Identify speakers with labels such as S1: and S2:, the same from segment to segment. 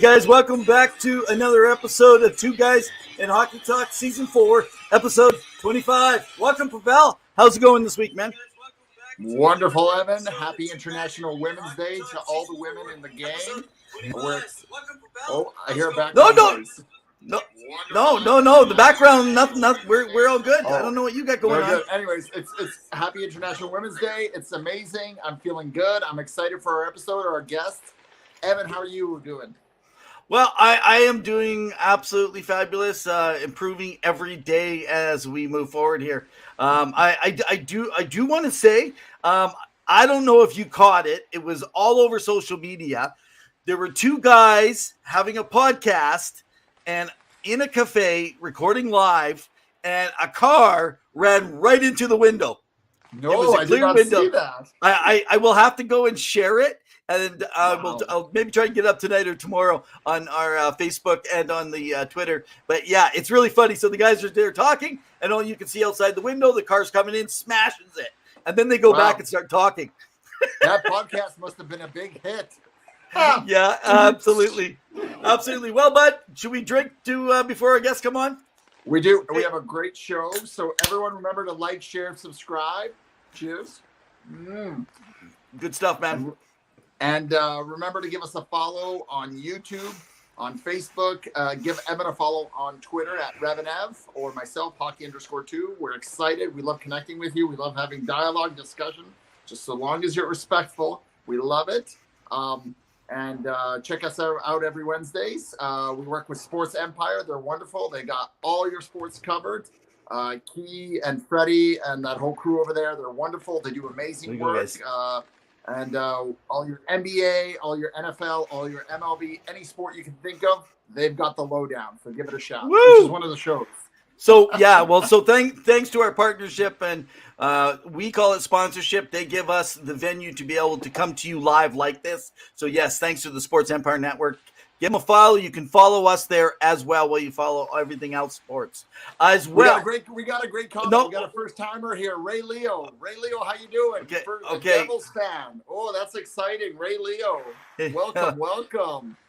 S1: guys, welcome back to another episode of Two Guys in Hockey Talk, Season 4, Episode 25. Welcome, Pavel. How's it going this week, man?
S2: Wonderful, Evan. Happy International Women's Day to all the women in the game. Oh, I hear a background noise.
S1: No. The background, nothing. We're all good. I don't know what you got going on.
S2: Anyways, it's Happy International Women's Day. It's amazing. I'm feeling good. I'm excited for our episode, our guest. Evan, how are you doing?
S1: Well, I am doing absolutely fabulous, improving every day as we move forward here. I do want to say, I don't know if you caught it. It was all over social media. There were two guys having a podcast and in a cafe recording live, and a car ran right into the window.
S2: No, I did not see that.
S1: I will have to go and share it. And I'll maybe try and get up tonight or tomorrow on our Facebook and on the Twitter. But yeah, it's really funny. So the guys are there talking, and all you can see outside the window, the car's coming in, smashes it. And then they go back and start talking.
S2: That podcast must have been a big hit.
S1: Yeah, absolutely. Absolutely. Well, bud, should we drink before our guests come on?
S2: We do. We have a great show. So everyone remember to like, share, subscribe. Cheers.
S1: Good stuff, man.
S2: And remember to give us a follow on YouTube, on Facebook. Give Evan a follow on Twitter at RevNev or myself, Hockey_2. We're excited. We love connecting with you. We love having dialogue, discussion, just so long as you're respectful. We love it. And check us out every Wednesdays. We work with Sports Empire. They're wonderful. They got all your sports covered. Key and Freddie and that whole crew over there, they're wonderful. They do amazing work. And all your NBA, all your NFL, all your MLB, any sport you can think of, they've got the lowdown. So give it a shot.
S1: Woo!
S2: Which is one of the shows.
S1: So yeah, well, so thanks to our partnership, and we call it sponsorship. They give us the venue to be able to come to you live like this. So yes, thanks to the Sports Empire Network. Give them a follow. You can follow us there as well while you follow everything else sports as well.
S2: We got a great comment. We got a first timer here, Ray Leo. Ray Leo, how you doing?
S1: Okay.
S2: Devils fan. Oh, that's exciting, Ray Leo. Welcome.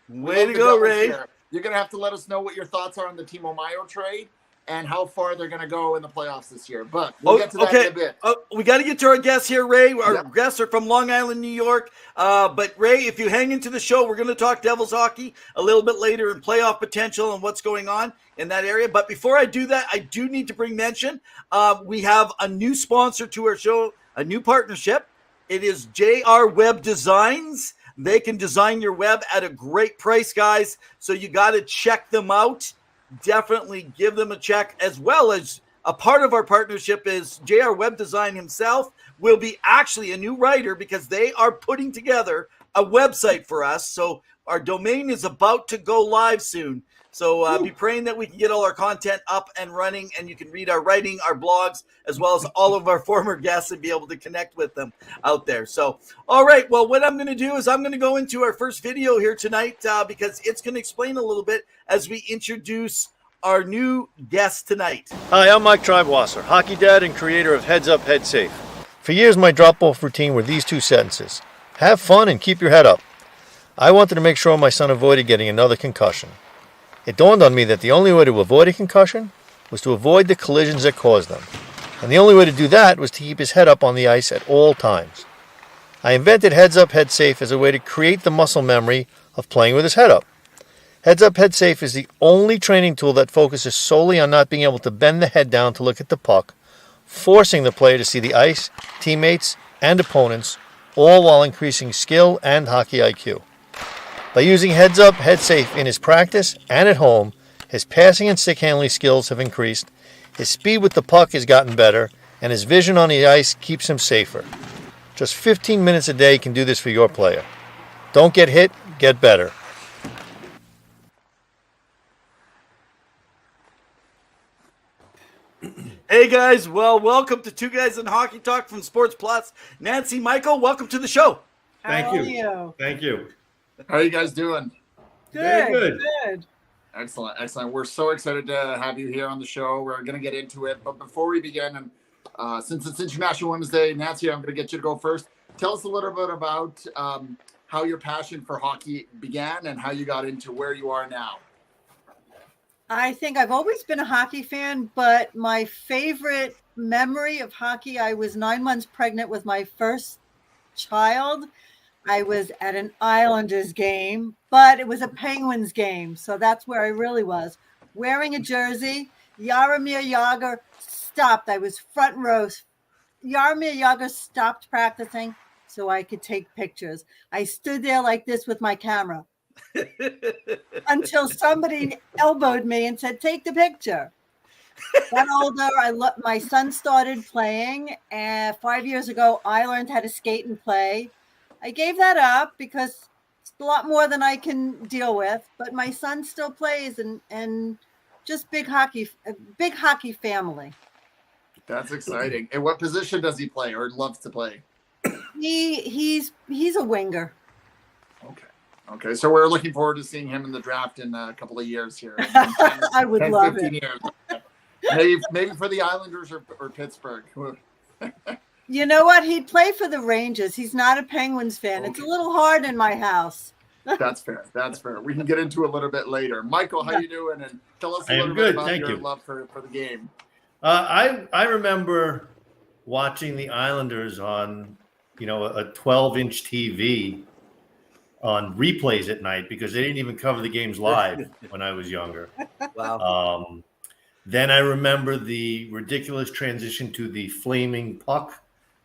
S1: Way to go, Ray.
S2: Here. You're gonna have to let us know what your thoughts are on the Timo Meier trade and how far they're gonna go in the playoffs this year. But we'll get to that in a bit.
S1: We got to get to our guests here, Ray. Our guests are from Long Island, New York. But Ray, if you hang into the show, we're going to talk Devils hockey a little bit later and playoff potential and what's going on in that area. But before I do that, I do need to bring mention. We have a new sponsor to our show, a new partnership. It is JR Web Designs. They can design your web at a great price, guys. So you got to check them out. Definitely give them a check, as well as a part of our partnership is JR Web Design himself will be actually a new writer because they are putting together a website for us. So our domain is about to go live soon. So be praying that we can get all our content up and running, and you can read our writing, our blogs, as well as all of our former guests and be able to connect with them out there. So, all right. Well, what I'm going to do is I'm going to go into our first video here tonight because it's going to explain a little bit as we introduce our new guest tonight.
S3: Hi, I'm Mike Treibwasser, hockey dad and creator of Heads Up, Head Safe. For years, my drop-off routine were these two sentences. Have fun and keep your head up. I wanted to make sure my son avoided getting another concussion. It dawned on me that the only way to avoid a concussion was to avoid the collisions that caused them. And the only way to do that was to keep his head up on the ice at all times. I invented Heads Up, Head Safe as a way to create the muscle memory of playing with his head up. Heads Up, Head Safe is the only training tool that focuses solely on not being able to bend the head down to look at the puck, forcing the player to see the ice, teammates, and opponents, all while increasing skill and hockey IQ. By using Heads Up, Head Safe in his practice and at home, his passing and stick handling skills have increased, his speed with the puck has gotten better, and his vision on the ice keeps him safer. Just 15 minutes a day can do this for your player. Don't get hit, get better.
S1: Hey guys, well, welcome to Two Guys in Hockey Talk from Sports Plus. Nancy, Michael, welcome to the show.
S4: Thank you. Thank you.
S2: How are you guys doing?
S4: Good.
S2: Excellent. We're so excited to have you here on the show. We're going to get into it. But before we begin, and since it's International Women's Day, Nancy, I'm going to get you to go first. Tell us a little bit about how your passion for hockey began and how you got into where you are now.
S5: I think I've always been a hockey fan, but my favorite memory of hockey, I was 9 months pregnant with my first child. I was at an Islanders game, but it was a Penguins game. So that's where I really was. Wearing a jersey, Jaromir Jagr stopped. I was front row. Jaromir Jagr stopped practicing so I could take pictures. I stood there like this with my camera until somebody elbowed me and said, take the picture. Got older. My son started playing, and 5 years ago, I learned how to skate and play. I gave that up because it's a lot more than I can deal with, but my son still plays and just big hockey family.
S2: That's exciting. And what position does he play or loves to play?
S5: He's a winger.
S2: Okay. So we're looking forward to seeing him in the draft in a couple of years here.
S5: I would love it.
S2: Years. Maybe for the Islanders or Pittsburgh.
S5: You know what? He'd play for the Rangers. He's not a Penguins fan. Okay. It's a little hard in my house.
S2: That's fair. We can get into a little bit later. Michael, how you doing? And tell us a little bit about your love for the game.
S3: I remember watching the Islanders on, a 12-inch TV on replays at night because they didn't even cover the games live when I was younger.
S1: Wow.
S3: Then I remember the ridiculous transition to the flaming puck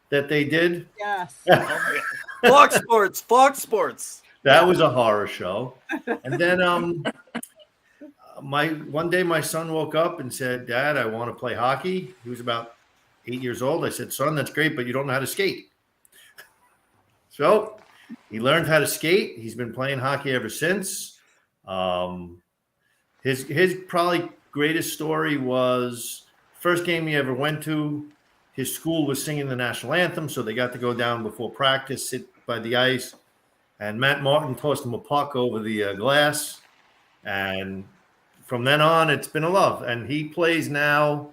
S3: that they did.
S5: Yes.
S1: Fox Sports.
S3: That was a horror show. And then one day my son woke up and said, Dad, I want to play hockey. He was about 8 years old. I said, son, that's great, but you don't know how to skate. So he learned how to skate. He's been playing hockey ever since. His probably greatest story was first game he ever went to. His school was singing the national anthem, so they got to go down before practice, sit by the ice, and Matt Martin tossed him a puck over the glass. And from then on, it's been a love. And he plays now.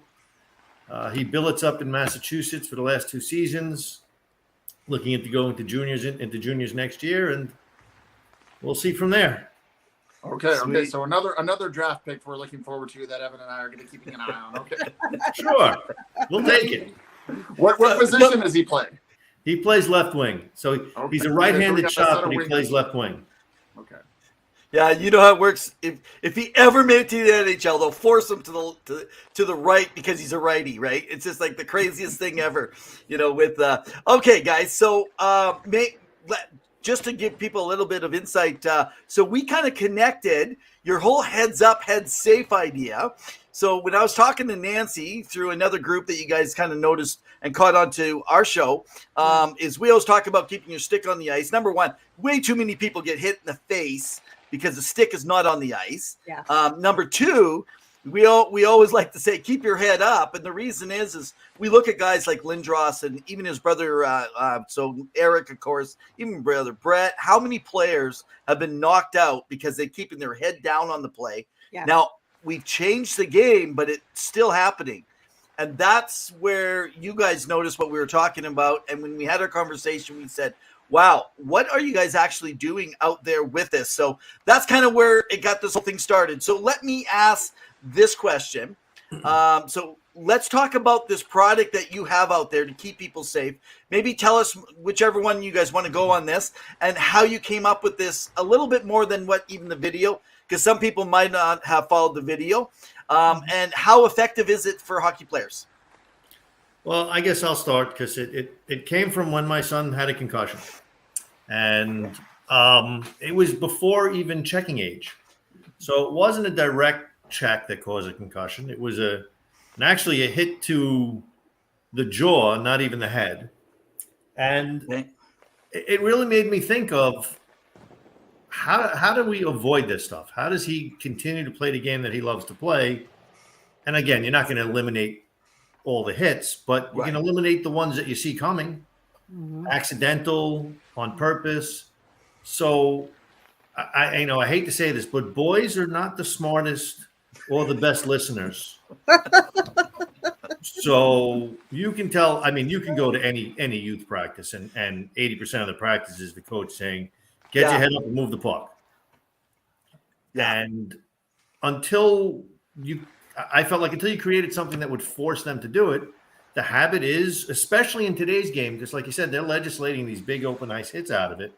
S3: He billets up in Massachusetts for the last 2 seasons, looking into going to juniors next year, and we'll see from there.
S2: Okay. So another draft pick we're looking forward to that Evan and I are going to be keeping an eye on. Okay.
S3: Sure. We'll take it.
S2: What position does he play?
S3: He plays left wing. So he's a right-handed shot, but he plays left wing.
S2: Okay.
S1: Yeah, you know how it works. If he ever made it to the NHL, they'll force him to the right because he's a righty, right? It's just like the craziest thing ever, with okay, guys. So just to give people a little bit of insight, so we kind of connected your whole heads up, head safe idea. So when I was talking to Nancy through another group that you guys kind of noticed and caught on to our show, is we always talk about keeping your stick on the ice. Number one, way too many people get hit in the face because the stick is not on the ice.
S5: Yeah.
S1: Number two, we always like to say, keep your head up. And the reason is we look at guys like Lindros and even his brother, so Eric, of course, even brother Brett, how many players have been knocked out because they're keeping their head down on the play.
S5: Yeah.
S1: Now, we've changed the game, but it's still happening. And that's where you guys noticed what we were talking about. And when we had our conversation, we said, wow, what are you guys actually doing out there with this? So that's kind of where it got this whole thing started. So let me ask this question. So let's talk about this product that you have out there to keep people safe. Maybe tell us whichever one you guys want to go on this and how you came up with this a little bit more than what even the video, because some people might not have followed the video. And how effective is it for hockey players?
S3: Well, I guess I'll start because it came from when my son had a concussion. And it was before even checking age. So it wasn't a direct check that caused a concussion. It was actually a hit to the jaw, not even the head. And it really made me think of how do we avoid this stuff? How does he continue to play the game that he loves to play? And again, you're not going to eliminate all the hits, but you can eliminate the ones that you see coming, accidental, on purpose. So I hate to say this, but boys are not the smartest or the best listeners. So you can tell, you can go to any youth practice and 80% of the practice is the coach saying, Get your head up and move the puck. And until I felt like until you created something that would force them to do it, the habit is, especially in today's game, because like you said, they're legislating these big open ice hits out of it.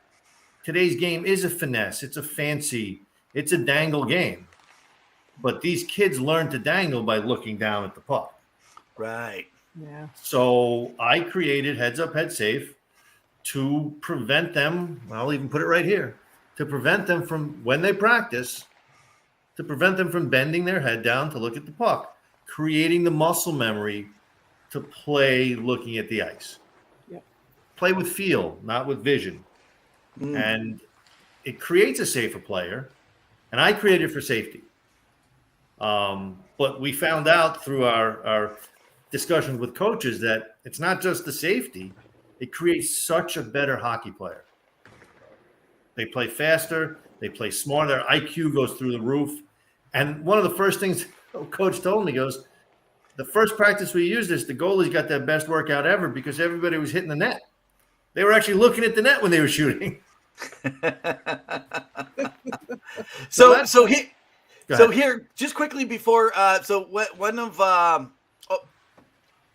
S3: Today's game is a finesse. It's a fancy, it's a dangle game. But these kids learn to dangle by looking down at the puck.
S1: Right.
S5: Yeah.
S3: So I created Heads Up, Head Safe to prevent them. I'll even put it right here, to prevent them from, when they practice, to prevent them from bending their head down to look at the puck, creating the muscle memory to play looking at the ice.
S5: Yep.
S3: Play with feel, not with vision. And it creates a safer player. And I created it for safety. But we found out through our discussions with coaches that it's not just the safety. It creates such a better hockey player. They play faster. They play smarter. Their IQ goes through the roof. And one of the first things coach told me goes, the first practice we used this, the goalies got their best workout ever because everybody was hitting the net. They were actually looking at the net when they were shooting.
S1: So here, just quickly before, one of,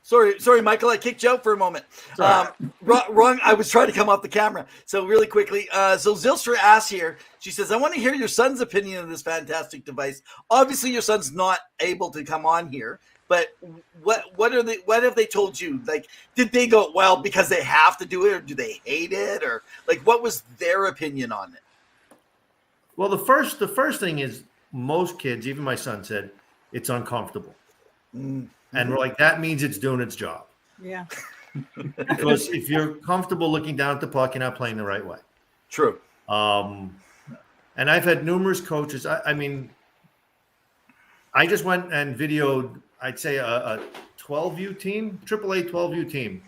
S1: sorry, Michael, I kicked you out for a moment. Wrong. I was trying to come off the camera. So really quickly, so Zilstra asks here, she says, I want to hear your son's opinion of this fantastic device. Obviously your son's not able to come on here, but what have they told you? Like, did they go, well, because they have to do it, or do they hate it? Or like, what was their opinion on it?
S3: Well, the first thing is most kids, even my son, said it's uncomfortable. And we're like, that means it's doing its job.
S5: Yeah.
S3: Because if you're comfortable looking down at the puck, you're not playing the right way.
S1: True.
S3: And I've had numerous coaches. I mean, I just went and videoed, I'd say, a 12U team, AAA 12U team.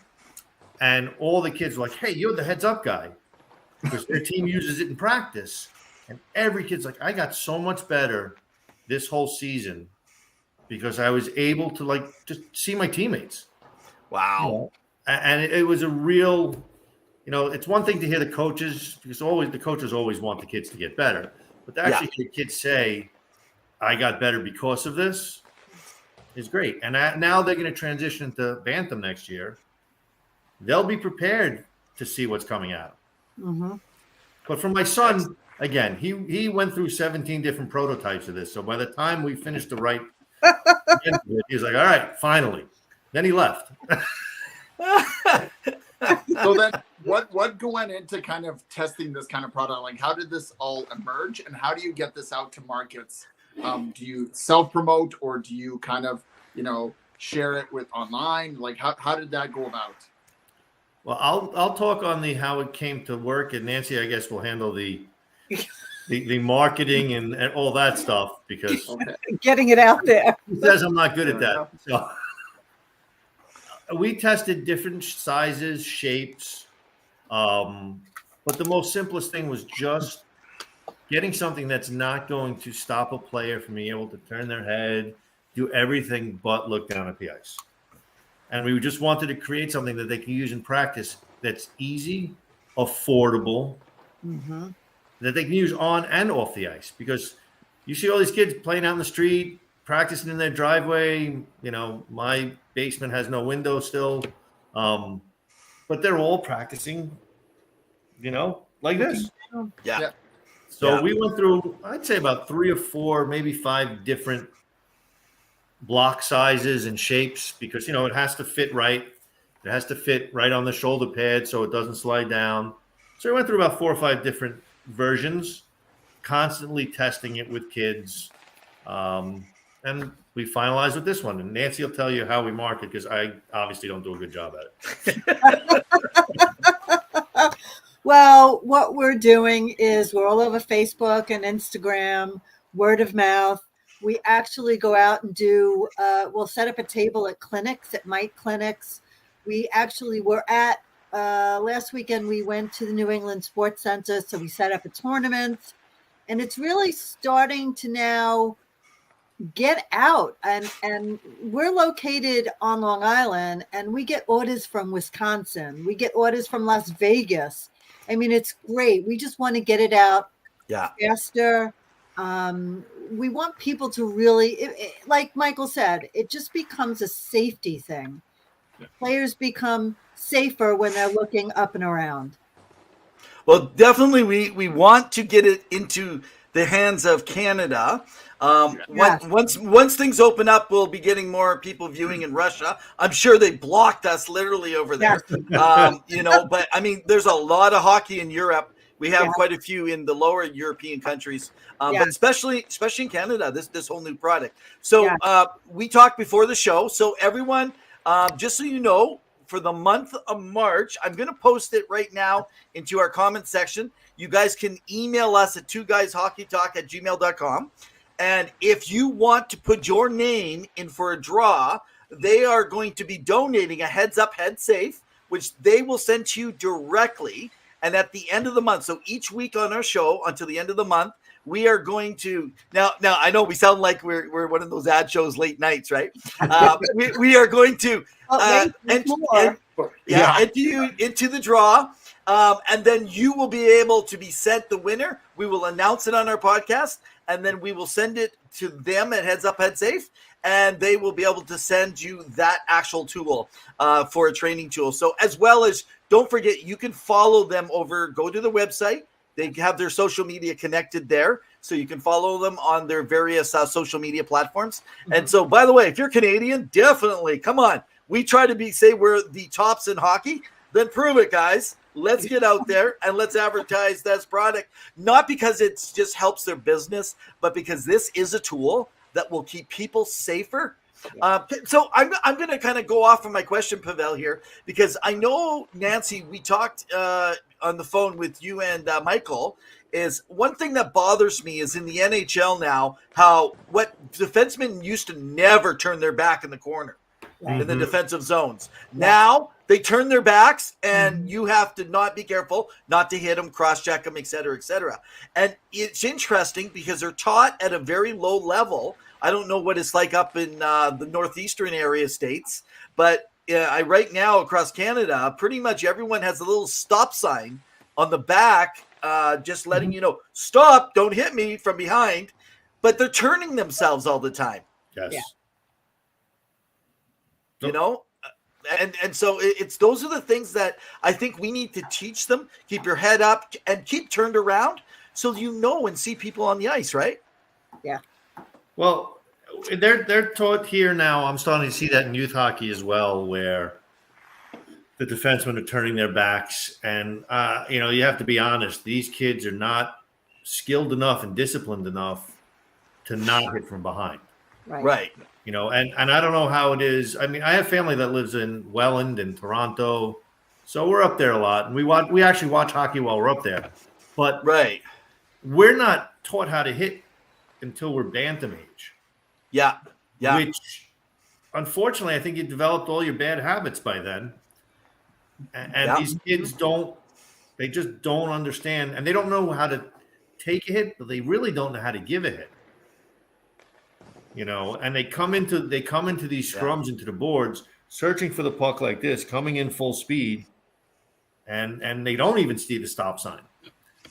S3: And all the kids were like, hey, you're the heads up guy. Because their team uses it in practice. And every kid's like, I got so much better this whole season because I was able to like just see my teammates.
S1: Wow.
S3: You know? And it was a real, it's one thing to hear the coaches, because the coaches always want the kids to get better. But to actually hear kids say, I got better because of this is great. And now they're going to transition to Bantam next year. They'll be prepared to see what's coming out. Mm-hmm. But for my son, again, he went through 17 different prototypes of this. So by the time we finished the right, he was like, all right, finally. Then he left.
S2: So then what went into kind of testing this kind of product? Like, how did this all emerge, and how do you get this out to markets? Do you self-promote, or do you kind of, share it with online? Like, how did that go about?
S3: Well, I'll talk on how it came to work, and Nancy, I guess, will handle the marketing and all that stuff, because
S5: getting it out there.
S3: He says I'm not good at that. So we tested different sizes, shapes, but the most simplest thing was just getting something that's not going to stop a player from being able to turn their head, do everything but look down at the ice. And we just wanted to create something that they can use in practice that's easy, affordable, that they can use on and off the ice. Because you see all these kids playing out in the street, practicing in their driveway. My basement has no window still. But they're all practicing, like this.
S1: Yeah.
S3: So we went through, I'd say, about 3 or 4, maybe 5 different block sizes and shapes, because, it has to fit right. It has to fit right on the shoulder pad so it doesn't slide down. So we went through about 4 or 5 different versions, constantly testing it with kids. And we finalized with this one. And Nancy will tell you how we market, because I obviously don't do a good job at it.
S5: Well, what we're doing is we're all over Facebook and Instagram, word of mouth. We actually go out and do, we'll set up a table at clinics, at Mite clinics. We actually were at, last weekend, we went to the New England Sports Center. So we set up a tournament, and it's really starting to now get out. And we're located on Long Island, and we get orders from Wisconsin. We get orders from Las Vegas. I mean, it's great. We just want to get it out faster. We want people to really, like Michael said, it just becomes a safety thing. Players become safer when they're looking up and around.
S1: Well, definitely we want to get it into the hands of Canada. Once things open up, we'll be getting more people viewing in Russia. I'm sure they blocked us literally over there. But I mean, there's a lot of hockey in Europe. We have quite a few in the lower European countries, but especially in Canada, this whole new product. So we talked before the show. So everyone, just so you know, for the month of March, I'm going to post it right now into our comment section. You guys can email us at twoguyshockeytalk@gmail.com. And if you want to put your name in for a draw, they are going to be donating a Heads Up Head Safe, which they will send to you directly. And at the end of the month, so each week on our show until the end of the month, we are going to now. I know we sound like we're one of those ad shows late nights, right? We are going to enter you into the draw, and then you will be able to be sent the winner. We will announce it on our podcast, and then we will send it to them at Heads Up Head Safe, and they will be able to send you that actual tool for a training tool. So as well as, don't forget, you can follow them over. Go to the website. They have their social media connected there, so you can follow them on their various social media platforms. Mm-hmm. And so, by the way, if you're Canadian, definitely, come on. We try to say we're the tops in hockey. Then prove it, guys. Let's get out there and let's advertise this product, not because it just helps their business, but because this is a tool that will keep people safer. So I'm going to kind of go off on my question, Pavel, here, because I know, Nancy, we talked on the phone with you and Michael, is one thing that bothers me is in the NHL now, what defensemen used to never turn their back in the corner in the defensive zones. Now they turn their backs, and you have to not be careful not to hit them, cross-check them, et cetera, et cetera. And it's interesting because they're taught at a very low level. I don't know what it's like up in the northeastern area states, but right now across Canada, pretty much everyone has a little stop sign on the back, just letting you know, stop, don't hit me from behind. But they're turning themselves all the time.
S3: Yes.
S5: Yeah.
S1: You know? And so those are the things that I think we need to teach them. Keep your head up and keep turned around so you know and see people on the ice, right?
S5: Yeah.
S3: Well, they're taught here now. I'm starting to see that in youth hockey as well, where the defensemen are turning their backs. And, you have to be honest. These kids are not skilled enough and disciplined enough to not hit from behind.
S1: Right.
S3: And I don't know how it is. I mean, I have family that lives in Welland and Toronto, so we're up there a lot. And we actually watch hockey while we're up there. But we're not taught how to hit until we're bantam age.
S1: Yeah.
S3: Which, unfortunately, I think you developed all your bad habits by then. And these kids they just don't understand. And they don't know how to take a hit, but they really don't know how to give a hit. And they come into these scrums into the boards, searching for the puck like this, coming in full speed, and they don't even see the stop sign.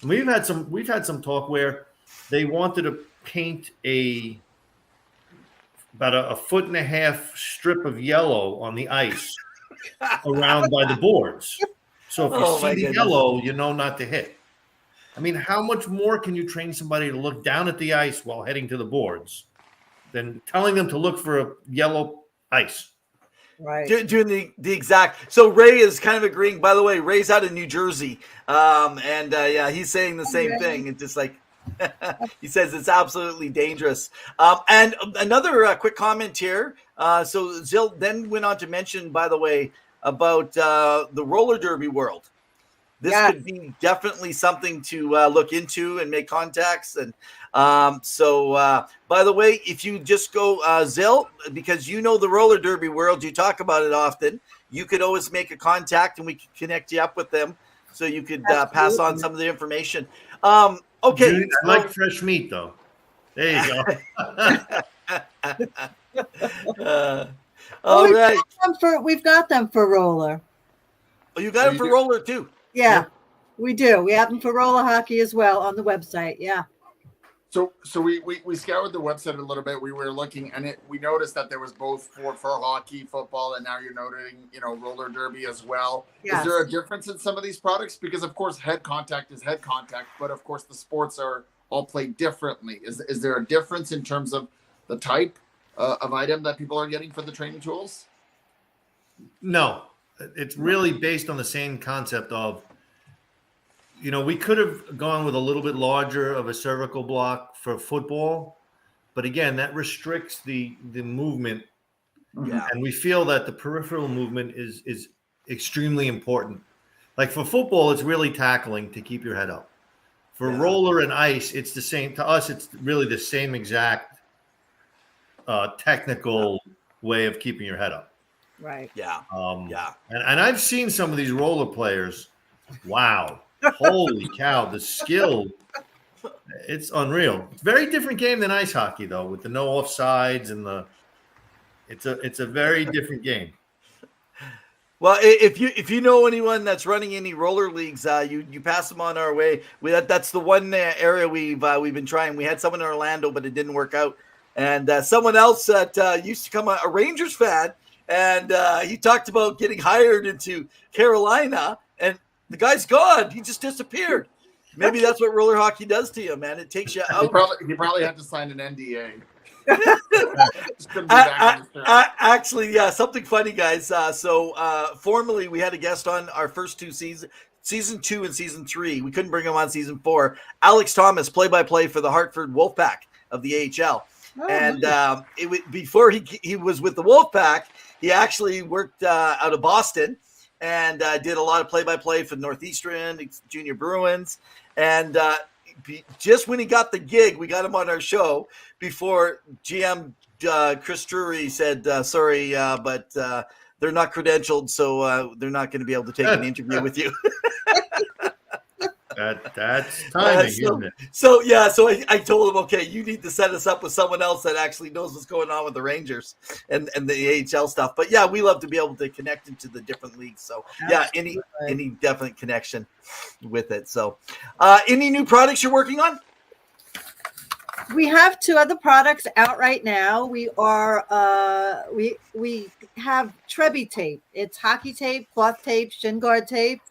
S3: And we've had some talk where they wanted to paint about a 1.5 foot strip of yellow on the ice around by the boards. So if you see the yellow, you know not to hit. I mean, how much more can you train somebody to look down at the ice while heading to the boards than telling them to look for a yellow ice?
S5: Right.
S1: Doing the exact. So Ray is kind of agreeing. By the way, Ray's out of New Jersey, he's saysaying the same thing. It's just like he says it's absolutely dangerous. And another quick comment here. So Zill then went on to mention, by the way, about the roller derby world. This could be definitely something to look into and make contacts. And by the way, if you just go Zill, because you know the roller derby world, you talk about it often, you could always make a contact and we can connect you up with them so you could pass on some of the information. Okay.
S3: Dude, I like fresh meat, though. There you go.
S1: All right.
S5: We've got them for roller.
S1: Oh, you got them for roller, too?
S5: Yeah. We do. We have them for roller hockey as well on the website. Yeah.
S2: So we scoured the website a little bit. We were looking, and we noticed that there was both for hockey, football, and now you're noting, roller derby as well.
S5: Yes.
S2: Is there a difference in some of these products? Because of course, head contact is head contact, but of course the sports are all played differently. Is there a difference in terms of the type of item that people are getting for the training tools?
S3: No, it's really based on the same concept of, we could have gone with a little bit larger of a cervical block for football, but again, that restricts the movement.
S1: Yeah.
S3: And we feel that the peripheral movement is extremely important. Like for football, it's really tackling to keep your head up. For roller and ice, it's the same. To us, it's really the same exact technical way of keeping your head up.
S5: Right.
S1: Yeah.
S3: And I've seen some of these roller players. Wow. Holy cow, the skill. It's unreal. It's a very different game than ice hockey, though, with the no offsides and it's a very different game.
S1: Well, if you know anyone that's running any roller leagues, you pass them on our way. That's the one area we've been trying. We had someone in Orlando, but it didn't work out. And someone else that used to come a Rangers fan, and he talked about getting hired into Carolina, and the guy's gone. He just disappeared. Maybe that's what roller hockey does to you, man. It takes you out.
S2: He probably had to sign an NDA.
S1: Actually, yeah, something funny, guys. Formerly, we had a guest on our first two seasons, season 2 and season 3. We couldn't bring him on season 4. Alex Thomas, play-by-play for the Hartford Wolfpack of the AHL. Before he was with the Wolfpack, he actually worked out of Boston and did a lot of play-by-play for Northeastern, Junior Bruins. And just when he got the gig, we got him on our show before GM Chris Drury said, sorry, but they're not credentialed, so they're not going to be able to take an interview with you.
S3: That's timing, isn't it?
S1: So I told him, okay, you need to set us up with someone else that actually knows what's going on with the Rangers and the AHL stuff. But yeah, we love to be able to connect into the different leagues. So yeah, any definite connection with it. So any new products you're working on?
S5: We have 2 other products out right now. We are we have Trebi tape. It's hockey tape, cloth tape, shin guard tape.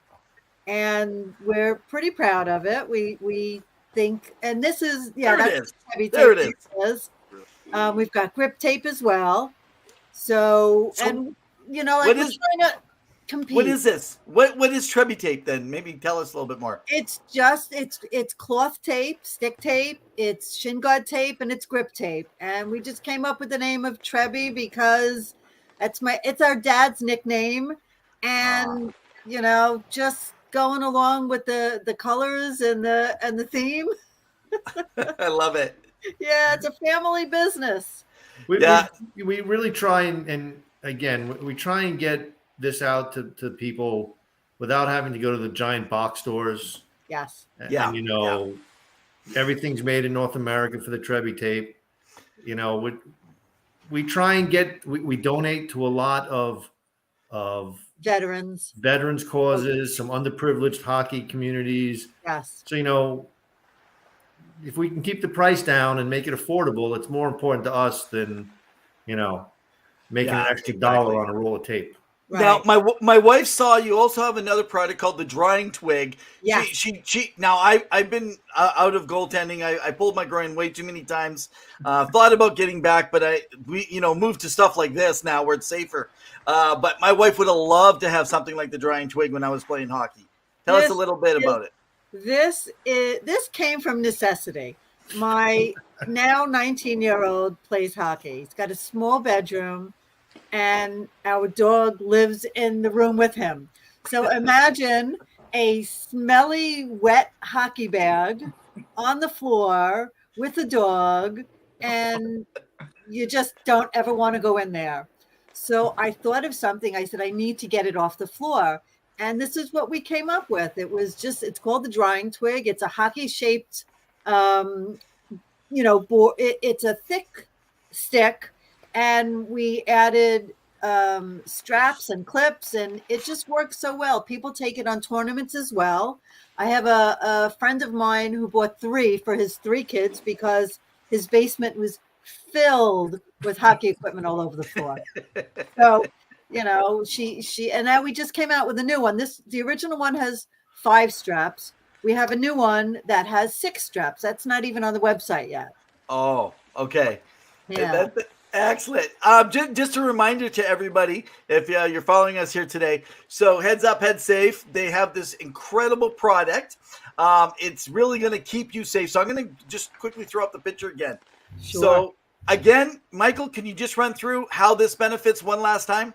S5: And we're pretty proud of it. We think, and this is,
S1: there it is.
S5: We've got grip tape as well. So and like we're trying to compete.
S1: What is this? What is Trebi tape then? Maybe tell us a little bit more.
S5: It's just it's cloth tape, stick tape, it's shin guard tape, and it's grip tape. And we just came up with the name of Trebi because it's our dad's nickname, and just going along with the colors and the theme.
S1: I love it.
S5: Yeah, it's a family business.
S3: We really try and again, we try and get this out to people without having to go to the giant box stores.
S5: Yes.
S3: And, everything's made in North America for the Trebi tape. We try and we donate to a lot of veterans causes, some underprivileged hockey communities.
S5: Yes.
S3: So, if we can keep the price down and make it affordable, it's more important to us than, making an extra dollar on a roll of tape.
S5: Right.
S1: Now, my wife saw you also have another product called the drying twig.
S5: Yeah.
S1: She now I've been out of goaltending. I pulled my groin way too many times. Thought about getting back, but we moved to stuff like this now where it's safer. But my wife would have loved to have something like the drying twig when I was playing hockey. Tell us a little bit about it.
S5: This came from necessity. My now 19-year-old plays hockey. He's got a small bedroom, and our dog lives in the room with him. So imagine a smelly, wet hockey bag on the floor with a dog, and you just don't ever want to go in there. So I thought of something. I said, I need to get it off the floor. And this is what we came up with. It's called the drying twig. It's a hockey shaped, it's a thick stick. And we added straps and clips, and it just works so well. People take it on tournaments as well. I have a friend of mine who bought 3 for his 3 kids because his basement was filled with hockey equipment all over the floor. So, you know, she and now we just came out with a new one. The original one has 5 straps. We have a new one that has 6 straps. That's not even on the website yet.
S1: Oh, okay.
S5: Yeah.
S1: Excellent. Just a reminder to everybody, if you're following us here today, so Heads Up, Head Safe, they have this incredible product. It's really going to keep you safe. So I'm going to just quickly throw up the picture again.
S5: Sure.
S1: So again, Michael, can you just run through how this benefits one last time?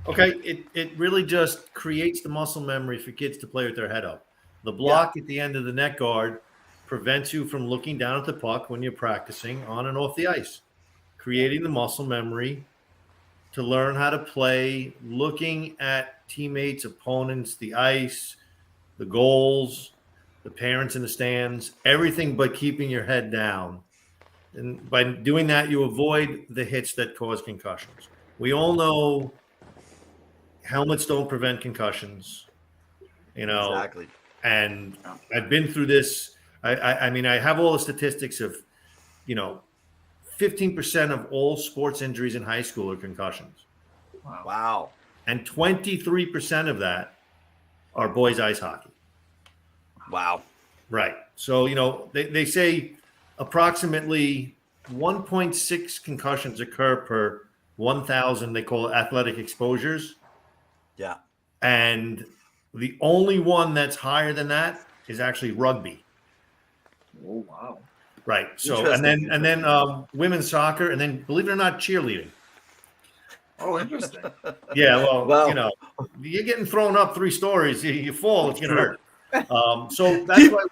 S3: Okay, it really just creates the muscle memory for kids to play with their head up. The block at the end of the net guard prevents you from looking down at the puck when you're practicing on and off the ice, creating the muscle memory to learn how to play, looking at teammates, opponents, the ice, the goals, the parents in the stands, everything but keeping your head down. And by doing that, you avoid the hits that cause concussions. We all know helmets don't prevent concussions, you know.
S1: Exactly.
S3: And I've been through this. I mean, I have all the statistics of, 15% of all sports injuries in high school are concussions.
S1: Wow.
S3: And 23% of that are boys ice hockey.
S1: Wow.
S3: Right. So, they say approximately 1.6 concussions occur per 1,000, they call it athletic exposures.
S1: Yeah.
S3: And the only one that's higher than that is actually rugby.
S2: Oh, wow.
S3: Right. So, and then women's soccer, and then, believe it or not, cheerleading.
S2: Oh, interesting.
S3: Yeah. Well, you're getting thrown up 3 stories. You fall, it's going to hurt. So that's why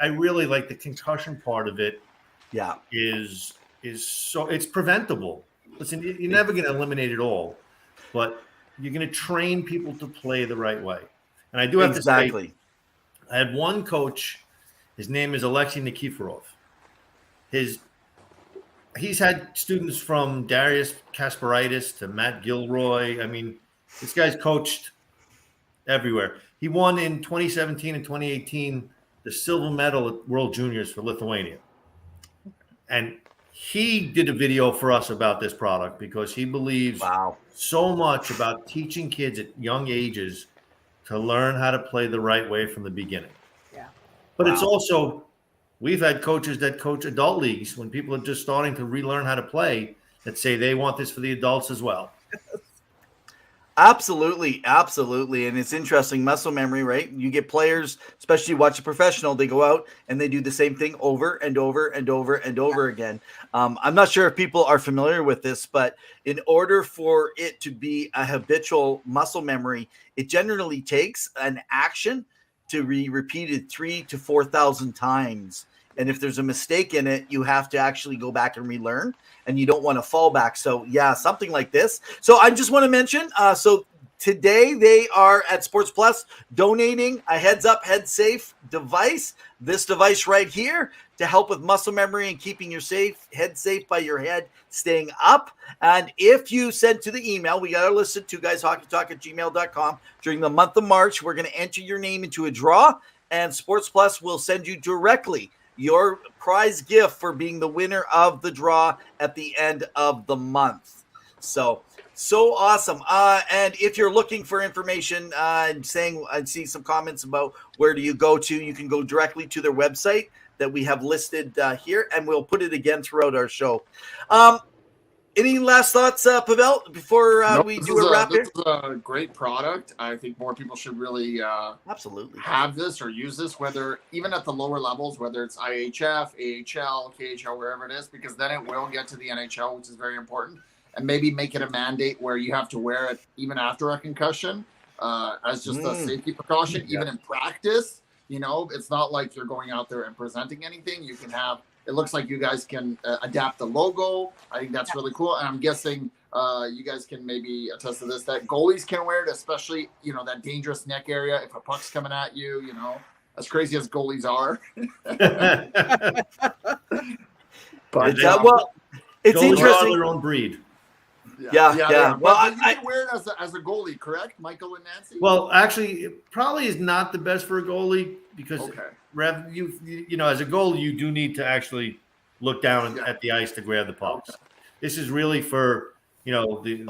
S3: I really like the concussion part of it.
S1: Yeah.
S3: Is so it's preventable. Listen, you're never going to eliminate it all, but you're going to train people to play the right way. And I do have to say, I had one coach. His name is Alexei Nikiforov. He's had students from Darius Kasparaitis to Matt Gilroy. I mean, this guy's coached everywhere. He won in 2017 and 2018 the silver medal at World Juniors for Lithuania. And he did a video for us about this product because he believes so much about teaching kids at young ages to learn how to play the right way from the beginning.
S5: Yeah.
S3: But it's also, we've had coaches that coach adult leagues when people are just starting to relearn how to play that say they want this for the adults as well.
S1: Absolutely. And it's interesting, muscle memory, right? You get players, especially you watch a professional, they go out and they do the same thing over and over and over and over again. I'm not sure if people are familiar with this, but in order for it to be a habitual muscle memory, it generally takes an action to be repeated 3,000 to 4,000 times. And if there's a mistake in it, you have to actually go back and relearn, and you don't want to fall back. So yeah, something like this. So I just want to mention, so today they are at Sports Plus donating a Heads Up, Head Safe device. This device right here to help with muscle memory and keeping your head safe by your head staying up. And if you send to the email, we got our list at 2guyshockeytalk@gmail.com. During the month of March, we're going to enter your name into a draw, and Sports Plus will send you directly your prize gift for being the winner of the draw at the end of the month. So awesome. And if you're looking for information and saying, I see some comments about where do you go to, you can go directly to their website that we have listed here, and we'll put it again throughout our show. Any last thoughts, Pavel, before we do a wrap here?
S2: This is a great product. I think more people should really
S1: absolutely
S2: have this or use this, whether even at the lower levels, whether it's IHF, AHL, KHL, wherever it is, because then it will get to the NHL, which is very important. And maybe make it a mandate where you have to wear it even after a concussion as just a safety precaution, even in practice. It's not like you're going out there and presenting anything. You can have, it looks like you guys can adapt the logo. I think that's really cool. And I'm guessing you guys can maybe attest to this, that goalies can wear it, especially, that dangerous neck area. If a puck's coming at you, as crazy as goalies are. But
S1: it's
S3: goalies
S1: interesting.
S3: are their own breed.
S1: Yeah.
S2: Well, but you can wear it as a goalie, correct, Michael and Nancy?
S3: Well, actually, it probably is not the best for a goalie because Rev, you know, as a goalie, you do need to actually look down at the ice to grab the pucks. Okay. This is really for, you know, the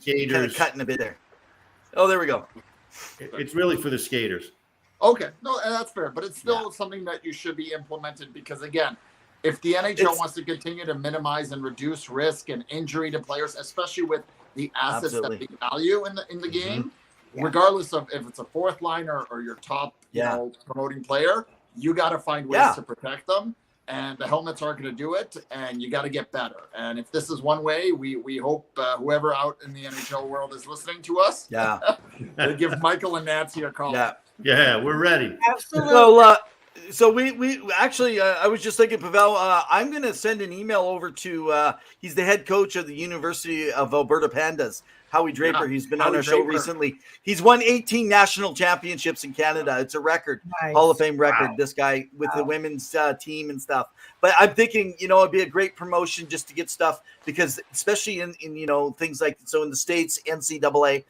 S3: skaters.
S1: Kind of cutting a bit there. Oh, there we go.
S3: It's really for the skaters.
S2: Okay, no, that's fair, but it's still something that you should be implemented because, again, if the NHL wants to continue to minimize and reduce risk and injury to players, especially with the assets that they value in the game, regardless of if it's a fourth liner or your top, you know, promoting player, you got to find ways to protect them. And the helmets aren't going to do it, and you got to get better. And if this is one way, we hope whoever out in the NHL world is listening to us, to give Michael and Nancy a call.
S3: Yeah, we're ready.
S5: Absolutely.
S1: So we actually, I was just thinking, Pavel, I'm going to send an email over to, he's the head coach of the University of Alberta Pandas, Howie Draper. He's been on our show recently. He's won 18 national championships in Canada. It's a record, Hall of Fame record, this guy with the women's team and stuff. But I'm thinking, you know, it'd be a great promotion just to get stuff because especially in you know, things like, so in the States, NCAA,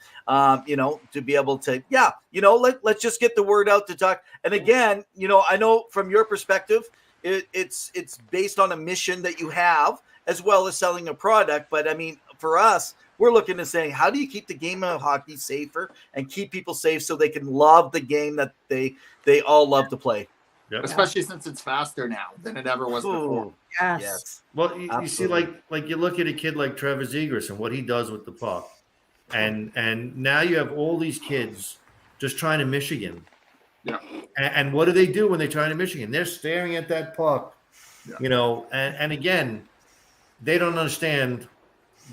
S1: you know, to be able to, you know, let's just get the word out to talk. And again, you know, I know from your perspective, it's based on a mission that you have as well as selling a product. But I mean, for us, we're looking to say, how do you keep the game of hockey safer and keep people safe so they can love the game that they all love to play?
S2: Yep. Especially since it's faster now than it ever was before.
S5: Yes.
S3: Well, you see, like you look at a kid like Trevor Zegras and what he does with the puck, and now you have all these kids just trying to Michigan.
S2: Yeah.
S3: And what do they do when they try to Michigan? They're staring at that puck, you know, and again, they don't understand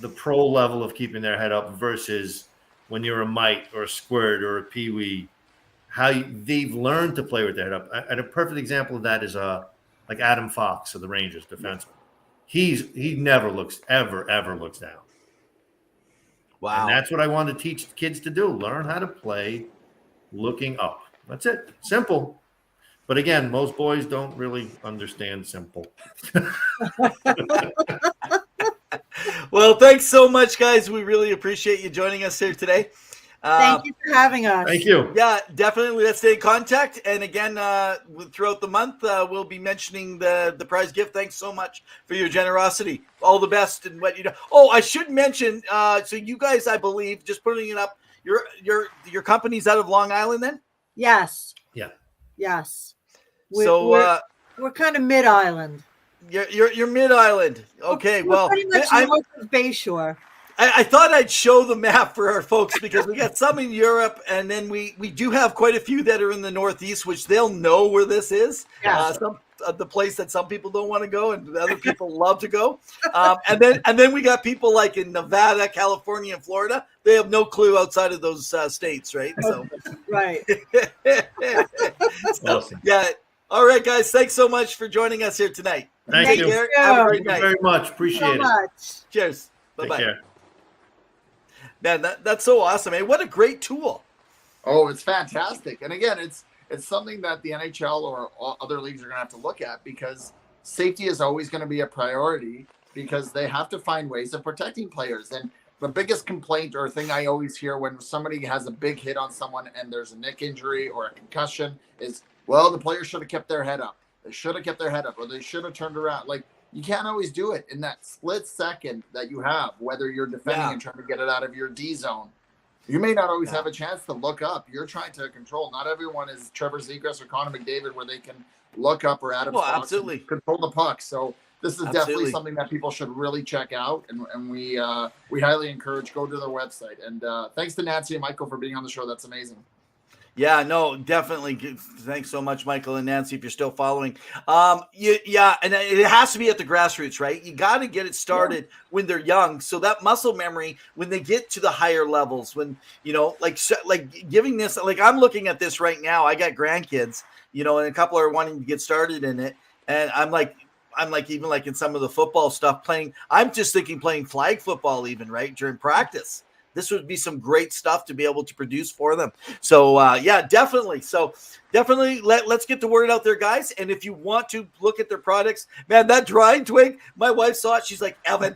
S3: the pro level of keeping their head up versus when you're a mite or a squirt or a peewee, how they've learned to play with their head up. And a perfect example of that is like Adam Fox of the Rangers defenseman. He never ever looks down.
S1: Wow.
S3: And that's what I want to teach kids to do. Learn how to play looking up. That's it. Simple. But again, most boys don't really understand simple.
S1: Well, thanks so much, guys. We really appreciate you joining us here today.
S5: Thank you for having us.
S3: Thank you.
S1: Yeah, definitely. Let's stay in contact. And again, throughout the month, we'll be mentioning the prize gift. Thanks so much for your generosity. All the best in what you do. Oh, I should mention, so you guys, I believe, just putting it up, your company's out of Long Island then?
S5: Yes.
S3: Yeah.
S5: Yes.
S1: We're
S5: kind of mid-island.
S1: You're mid-island. Okay,
S5: we're pretty much north of Bayshore.
S1: I thought I'd show the map for our folks because we got some in Europe, and then we do have quite a few that are in the Northeast, which they'll know where this is.
S5: Yeah.
S1: The place that some people don't want to go and other people love to go. And then we got people like in Nevada, California, and Florida. They have no clue outside of those states, right? So
S5: right.
S3: Awesome.
S1: Yeah. All right, guys. Thanks so much for joining us here tonight.
S3: Thank you.
S1: Have a great
S3: Thank
S1: night.
S3: you very much. Appreciate it.
S1: Cheers. Bye-bye.
S3: Take care.
S1: Man, that's so awesome. Hey, what a great tool.
S2: Oh, it's fantastic. And again, it's something that the NHL or other leagues are going to have to look at because safety is always going to be a priority because they have to find ways of protecting players. And the biggest complaint or thing I always hear when somebody has a big hit on someone and there's a neck injury or a concussion is, well, the player should have kept their head up. They should have kept their head up or they should have turned around. Like, you can't always do it in that split second that you have, whether you're defending and trying to get it out of your D zone. You may not always have a chance to look up. You're trying to control. Not everyone is Trevor Zegras or Connor McDavid where they can look up or Adam Fox and control the puck. So this is definitely something that people should really check out. And we highly encourage, go to their website. And thanks to Nancy and Michael for being on the show. That's amazing.
S1: Yeah, no, definitely. Thanks so much, Michael and Nancy, if you're still following. And it has to be at the grassroots, right? You got to get it started when they're young. So that muscle memory, when they get to the higher levels, when, you know, like giving this, like I'm looking at this right now. I got grandkids, you know, and a couple are wanting to get started in it. And I'm like, even like in some of the football stuff playing, I'm just thinking playing flag football even, right? During practice. this would be some great stuff to be able to produce for them. So yeah, definitely. So definitely let's get the word out there, guys. And if you want to look at their products, man, that drying twig, my wife saw it. She's like, Evan,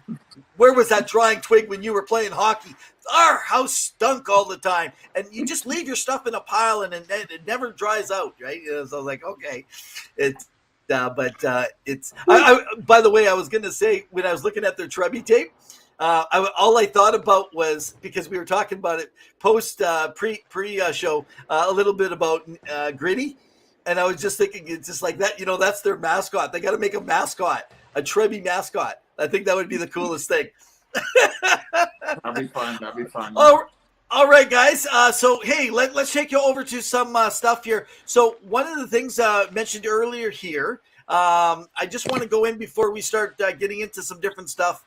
S1: where was that drying twig when you were playing hockey? Our house stunk all the time. And you just leave your stuff in a pile and it never dries out, right? So I was like, okay. It's by the way, I was going to say, when I was looking at their Trebby tape, all I thought about was, because we were talking about it post pre-show, a little bit about Gritty. And I was just thinking, it's just like that, that's their mascot. They got to make a mascot, a Trebby mascot. I think that would be the coolest thing.
S2: That'd be fun.
S1: All right, guys. So, hey, let's take you over to some stuff here. So, one of the things mentioned earlier here, I just want to go in before we start getting into some different stuff.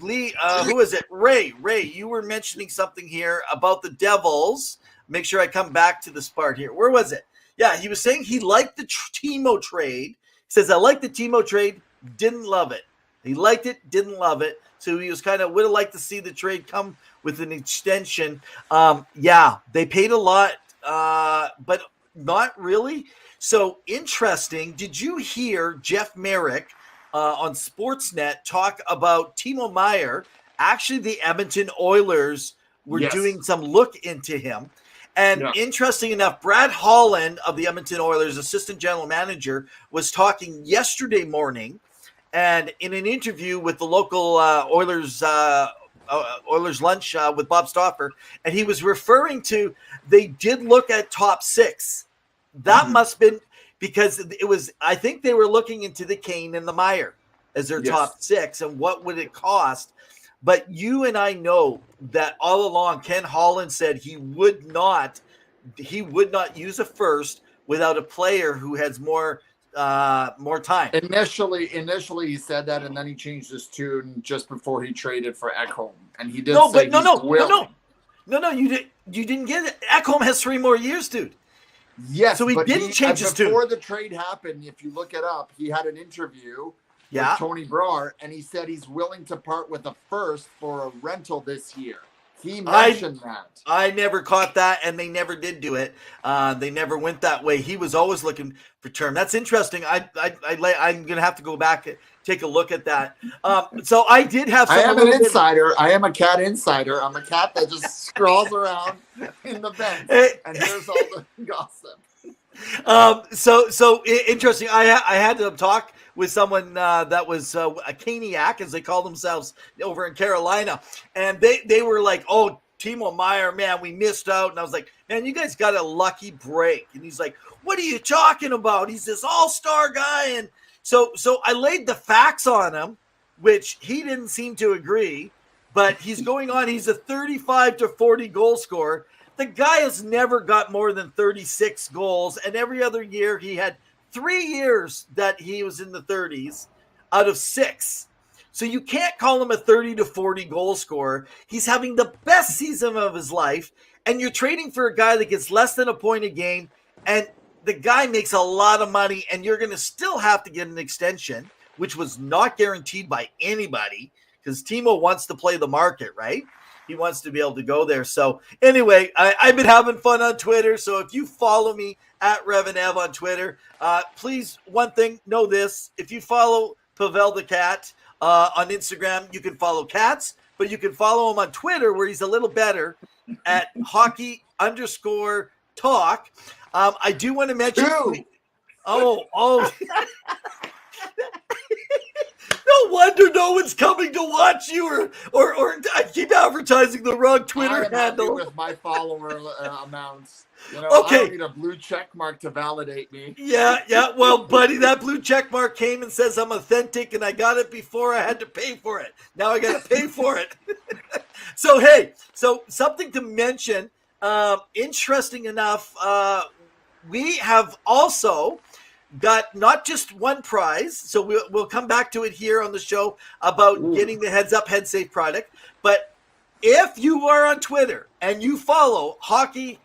S1: Lee, who is it? Ray, you were mentioning something here about the Devils. Make sure I come back to this part here. Where was it? Yeah, he was saying he liked the Timo trade. He says, I like the Timo trade, didn't love it. He liked it, didn't love it. So he was kind of would have liked to see the trade come with an extension. Yeah, they paid a lot, but not really. So interesting. Did you hear Jeff Merrick on Sportsnet talk about Timo Meier? Actually, the Edmonton Oilers were doing some look into him. And interesting enough, Brad Holland of the Edmonton Oilers, assistant general manager, was talking yesterday morning. And in an interview with the local Oilers lunch with Bob Stauffer, and he was referring to, they did look at top six. That must have been because it was, I think they were looking into the Kane and the Meier as their top six and what would it cost. But you and I know that all along, Ken Holland said he would not use a first without a player who has more time.
S2: Initially he said that, and then he changed his tune just before he traded for Ekholm, and he did
S1: No,
S2: say
S1: but no, you didn't get it. Ekholm has 3 more years, dude.
S2: Yes,
S1: so he didn't change his tune
S2: before the trade happened. If you look it up, he had an interview with Tony Brar, and he said he's willing to part with a first for a rental this year. He mentioned that. I
S1: never caught that, and they never did do it. They never went that way. He was always looking for term. That's interesting. I'm going to have to go back and take a look at that. So I did have.
S2: I am an insider. I am a cat insider. I'm a cat that just scrawls around in the vents and here's all the gossip.
S1: So interesting. I had to talk with someone that was a Caniac, as they call themselves over in Carolina. And they were like, oh, Timo Meier, man, we missed out. And I was like, man, you guys got a lucky break. And he's like, what are you talking about? He's this all-star guy. And so I laid the facts on him, which he didn't seem to agree. But he's going on. He's a 35 to 40 goal scorer. The guy has never got more than 36 goals. And every other year he had 3 years that he was in the 30s out of 6. So you can't call him a 30 to 40 goal scorer. He's having the best season of his life. And you're trading for a guy that gets less than a point a game. And the guy makes a lot of money. And you're going to still have to get an extension, which was not guaranteed by anybody because Timo wants to play the market, right? He wants to be able to go there. So anyway, I've been having fun on Twitter. So if you follow me at REV on Twitter, please, one thing, know this. If you follow Pavel the Cat on Instagram, you can follow Cats, but you can follow him on Twitter where he's a little better at hockey_talk. I do want to mention. Oh. No wonder no one's coming to watch you, or I keep advertising the wrong Twitter handle.
S2: With my follower amounts, I don't need a blue check mark to validate me.
S1: Yeah. Well, buddy, that blue check mark came and says I'm authentic, and I got it before I had to pay for it. Now I got to pay for it. So something to mention. Interesting enough, we have also got not just one prize, so we'll come back to it here on the show about getting the Heads Up Head Safe product. But if you are on Twitter and you follow hockey_2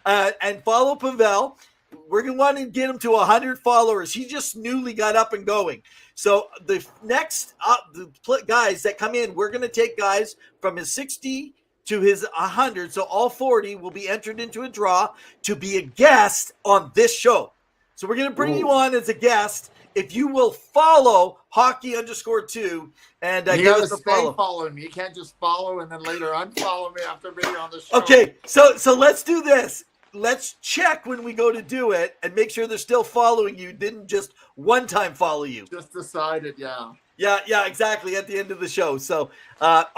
S1: and follow Pavel, we're going to want to get him to 100 followers. He just newly got up and going. So the next guys that come in, we're going to take guys from his 60 to his 100. So all 40 will be entered into a draw to be a guest on this show. So we're going to bring you on as a guest. If you will follow hockey_2 and
S2: you
S1: give
S2: gotta
S1: us a
S2: stay
S1: follow.
S2: following me. You can't just follow and then later unfollow me after being on the show.
S1: Okay, so let's do this. Let's check when we go to do it and make sure they're still following you. Didn't just one time follow you.
S2: Just decided, yeah.
S1: Yeah, exactly. At the end of the show. So,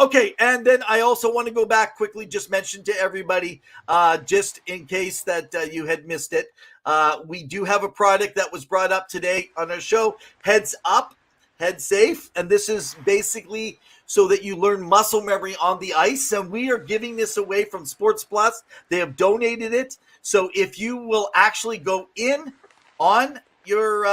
S1: okay. And then I also want to go back quickly, just mention to everybody, just in case that you had missed it. We do have a product that was brought up today on our show, Heads Up, Head Safe. And this is basically so that you learn muscle memory on the ice. And we are giving this away from Sports Plus. They have donated it. So if you will actually go in on your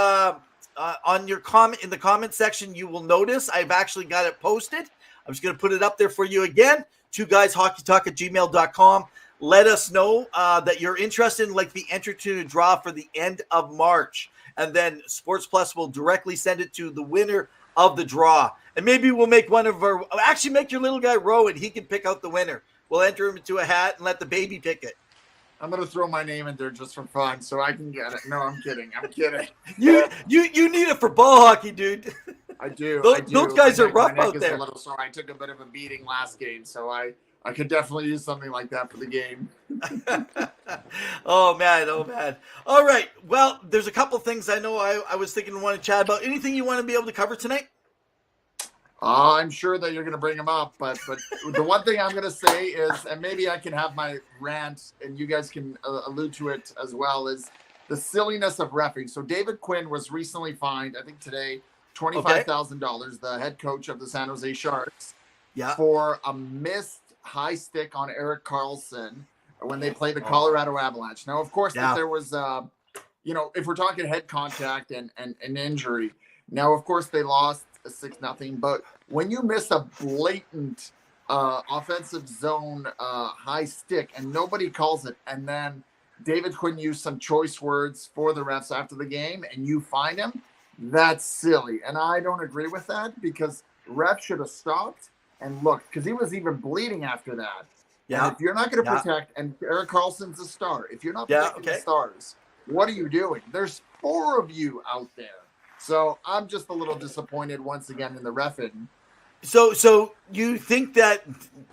S1: comment in the comment section, you will notice I've actually got it posted. I'm just going to put it up there for you again. 2guyshockeytalk@gmail.com. Let us know that you're interested in be entered to the draw for the end of March. And then Sports Plus will directly send it to the winner of the draw. And maybe we'll make actually make your little guy row and he can pick out the winner. We'll enter him into a hat and let the baby pick it.
S2: I'm going to throw my name in there just for fun so I can get it. No, I'm kidding.
S1: You need it for ball hockey, dude.
S2: I do.
S1: Those guys are rough out there.
S2: So I took a bit of a beating last game, so I could definitely use something like that for the game.
S1: Oh, man. All right. Well, there's a couple things I know I was thinking to want to chat about. Anything you want to be able to cover tonight?
S2: I'm sure that you're going to bring them up, but the one thing I'm going to say is, and maybe I can have my rant and you guys can allude to it as well, is the silliness of reffing. So David Quinn was recently fined, I think today, $25,000, the head coach of the San Jose Sharks, for a missed high stick on Erik Karlsson when they played the Colorado Avalanche. Now, of course, if there was, if we're talking head contact and an injury, now, of course, they lost 6-0, but when you miss a blatant offensive zone high stick and nobody calls it, and then David Quinn used some choice words for the refs after the game and you fine him, that's silly. And I don't agree with that because ref should have stopped and looked, because he was even bleeding after that. Yeah. And if you're not going to protect, and Erik Karlsson's a star, if you're not protecting the stars, what are you doing? There's 4 of you out there. So I'm just a little disappointed once again in the reffing.
S1: So you think that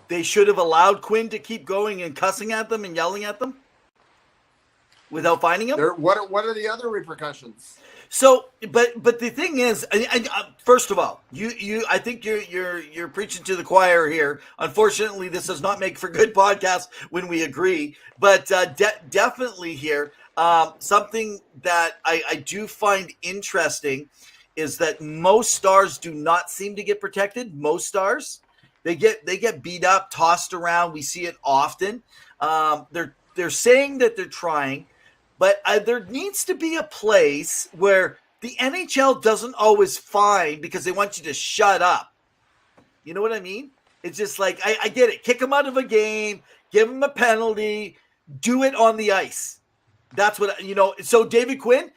S1: they should have allowed Quinn to keep going and cussing at them and yelling at them without finding him?
S2: What are the other repercussions?
S1: So, but the thing is, first of all, I think you're preaching to the choir here. Unfortunately, this does not make for good podcast when we agree. But definitely here. Something that I do find interesting is that most stars do not seem to get protected. Most stars, they get beat up, tossed around. We see it often. They're saying that they're trying, but there needs to be a place where the NHL doesn't always fine because they want you to shut up. You know what I mean? It's just like, I get it. Kick them out of a game, give them a penalty, do it on the ice. That's what, so David Quinn,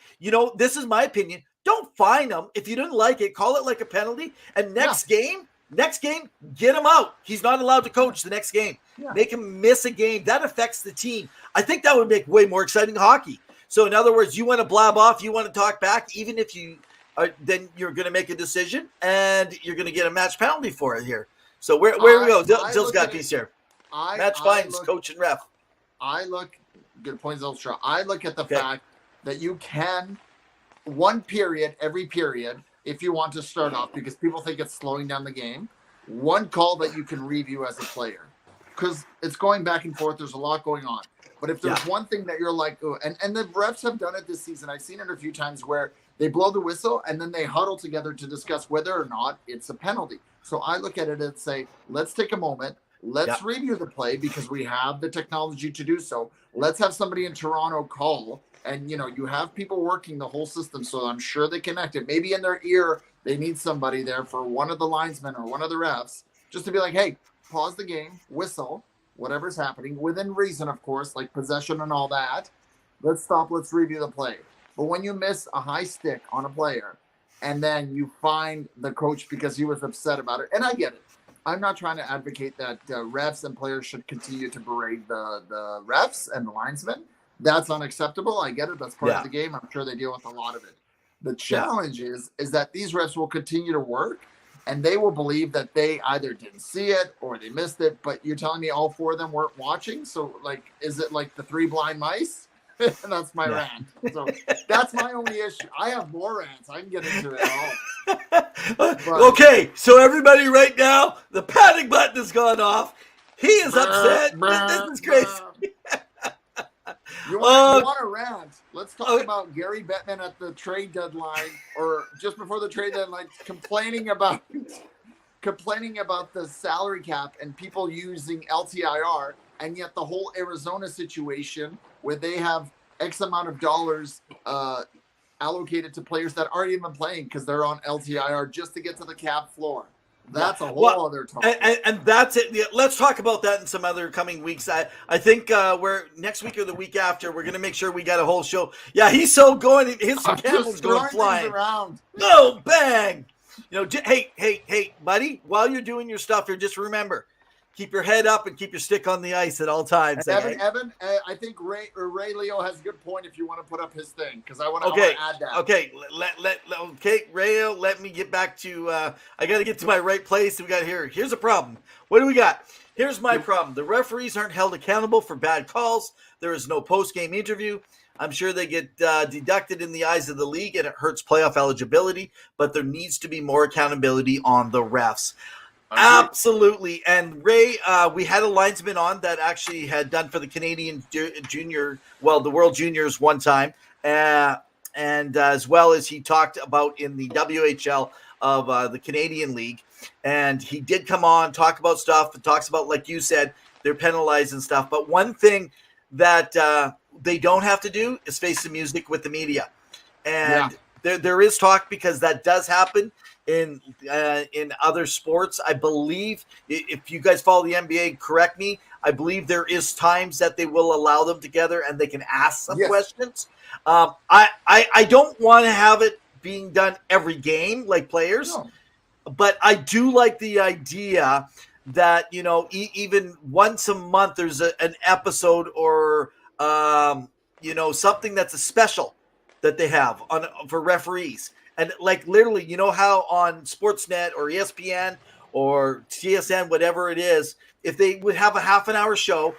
S1: this is my opinion. Don't fine him. If you didn't like it, call it like a penalty. And next game, get him out. He's not allowed to coach the next game. Yeah. Make him miss a game. That affects the team. I think that would make way more exciting hockey. So in other words, you want to blab off, you want to talk back, even if you are, then you're going to make a decision and you're going to get a match penalty for it here. So where we go? Dill's got these here. Match fines, coach and ref.
S2: Good point, Zilstra. I look at the fact that you can one period, every period, if you want to start off, because people think it's slowing down the game, one call that you can review as a player. Because it's going back and forth. There's a lot going on. But if there's one thing that you're like, oh, and the refs have done it this season. I've seen it a few times where they blow the whistle and then they huddle together to discuss whether or not it's a penalty. So I look at it and say, let's take a moment. Let's review the play because we have the technology to do so. Let's have somebody in Toronto call. And, you have people working the whole system. So I'm sure they connect it. Maybe in their ear, they need somebody there for one of the linesmen or one of the refs just to be like, hey, pause the game, whistle, whatever's happening, within reason, of course, like possession and all that. Let's stop. Let's review the play. But when you miss a high stick on a player and then you find the coach because he was upset about it. And I get it. I'm not trying to advocate that refs and players should continue to berate the refs and the linesmen. That's unacceptable. I get it. That's part of the game. I'm sure they deal with a lot of it. The challenge is that these refs will continue to work, and they will believe that they either didn't see it or they missed it. But you're telling me all 4 of them weren't watching? So, like, is it like the 3 blind mice? And that's my rant. So that's my only issue. I have more rants. I can get into it all.
S1: Okay, so everybody right now, the panic button has gone off. He is upset. This is crazy.
S2: You want to rant? Let's talk about Gary Bettman at the trade deadline, or just before the trade deadline, complaining about the salary cap and people using LTIR, and yet the whole Arizona situation where they have X amount of dollars allocated to players that aren't even playing because they're on LTIR just to get to the cap floor. That's a whole other topic.
S1: And that's it. Yeah, let's talk about that in some other coming weeks. I think we're next week or the week after, we're going to make sure we got a whole show. Yeah, he's so going. His camels going flying. No, bang. You know, hey, buddy, while you're doing your stuff here, just remember, keep your head up and keep your stick on the ice at all times.
S2: And Evan, I think Ray Leo has a good point if you want to put up his thing, because I want to add that.
S1: Okay, Ray, let me get back to I got to get to my right place. We got here's a problem. What do we got? Here's my problem. The referees aren't held accountable for bad calls. There is no post-game interview. I'm sure they get deducted in the eyes of the league, and it hurts playoff eligibility, but there needs to be more accountability on the refs. Absolutely. And Ray, we had a linesman on that actually had done for the Canadian junior, the World Juniors one time. And as well as he talked about in the WHL of the Canadian League. And he did come on, talk about stuff, and talks about, like you said, they're penalized and stuff. But one thing that they don't have to do is face the music with the media. And there is talk, because that does happen in other sports. I believe, if you guys follow the NBA, correct me, I believe there is times that they will allow them together and they can ask some questions. I don't want to have it being done every game like players, but I do like the idea that, you know, even once a month there's an episode or something that's a special that they have for referees. And like literally, you know how on Sportsnet or ESPN or TSN, whatever it is, if they would have a half an hour show,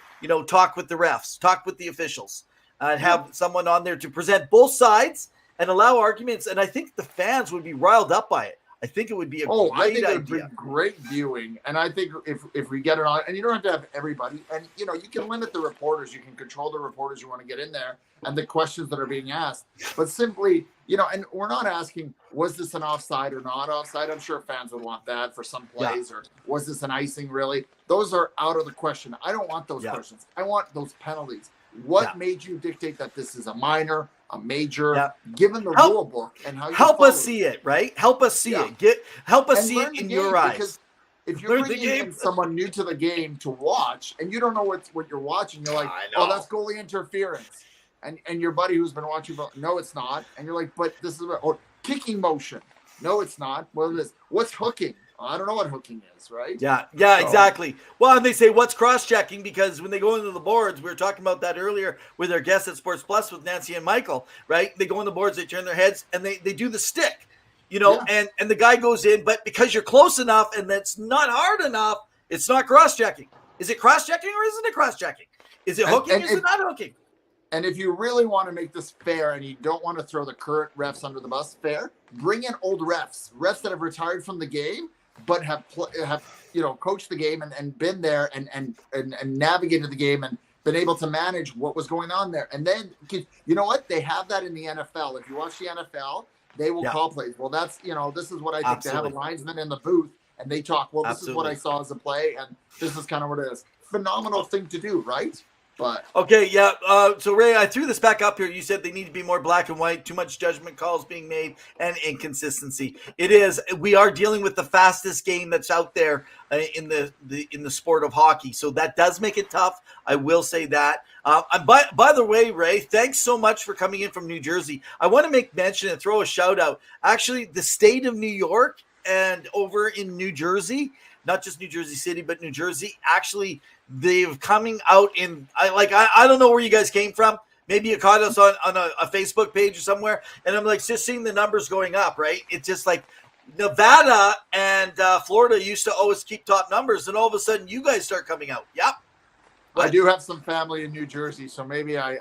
S1: talk with the refs, talk with the officials, and have someone on there to present both sides and allow arguments. And I think the fans would be riled up by it. I think it would be great idea.
S2: It would be great viewing. And I think if we get it on, and you don't have to have everybody, and you can limit the reporters, you can control the reporters you want to get in there and the questions that are being asked. But simply, and we're not asking, was this an offside or not offside? I'm sure fans would want that for some plays, or was this an icing really? Those are out of the question. I don't want those questions. I want those penalties. What made you dictate that this is a minor, a major, given the rule book, and how you
S1: help us see it, right? Help us see it. Help us see it in your eyes.
S2: Because if you're bringing in someone new to the game to watch, and you don't know what you're watching, you're like, oh, that's goalie interference. And your buddy who's been watching, no, it's not. And you're like, but this is kicking motion. No, it's not. Well, it is. What's hooking? I don't know what hooking is, right?
S1: Yeah, exactly. Well, and they say, what's cross-checking? Because when they go into the boards, we were talking about that earlier with our guests at Sports Plus with Nancy and Michael, right? They go in the boards, they turn their heads, and they do the stick, and the guy goes in, but because you're close enough and that's not hard enough, it's not cross-checking. Is it cross-checking or isn't it cross-checking? Is it hooking? Is it not hooking?
S2: And if you really want to make this fair and you don't want to throw the current refs under the bus, bring in old refs that have retired from the game, but have coached the game and been there and navigated the game and been able to manage what was going on there. And then, you know what? They have that in the NFL. If you watch the NFL, they will call plays. Well, that's, this is what I think. Absolutely. They have a linesman in the booth and they talk, well, this is what I saw as a play and this is kind of what it is. Phenomenal thing to do, right? But
S1: okay, yeah. So Ray, I threw this back up here. You said they need to be more black and white. Too much judgment calls being made and inconsistency. It is. We are dealing with the fastest game that's out there in the sport of hockey. So that does make it tough. I will say that. By the way, Ray, thanks so much for coming in from New Jersey. I want to make mention and throw a shout out. Actually, the state of New York and over in New Jersey, not just New Jersey City, but New Jersey, actually, they've coming out in, I don't know where you guys came from. Maybe you caught us on a Facebook page or somewhere. And I'm like, just seeing the numbers going up, right? It's just like Nevada and Florida used to always keep top numbers. And all of a sudden you guys start coming out. Yep.
S2: I do have some family in New Jersey, so maybe I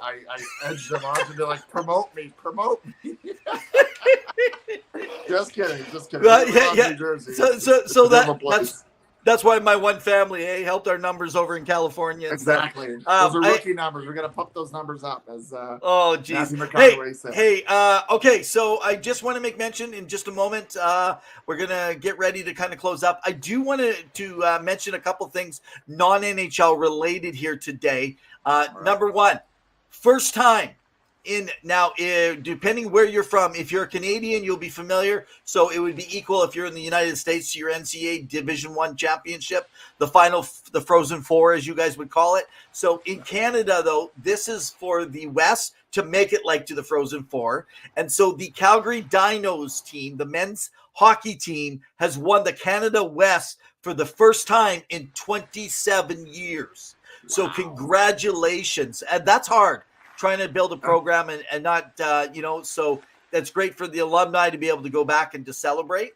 S2: edged them on to be like, promote me. Just kidding.
S1: Well, yeah.
S2: New Jersey.
S1: So that's why my one family helped our numbers over in California.
S2: Exactly. Those are rookie numbers. We're gonna pump those numbers up, as
S1: oh geez.
S2: Said.
S1: Okay. So I just want to make mention in just a moment. We're gonna get ready to kind of close up. I do want to mention a couple things non-NHL related here today. Right. Number one, first time. Depending where you're from, if you're a Canadian, you'll be familiar. So it would be equal if you're in the United States to your NCAA Division I championship, the Frozen Four, as you guys would call it. So in Canada, though, this is for the West to make it like to the Frozen Four. And so the Calgary Dinos team, the men's hockey team, has won the Canada West for the first time in 27 years. Wow. So congratulations. And that's hard. Trying to build a program and not, so that's great for the alumni to be able to go back and to celebrate,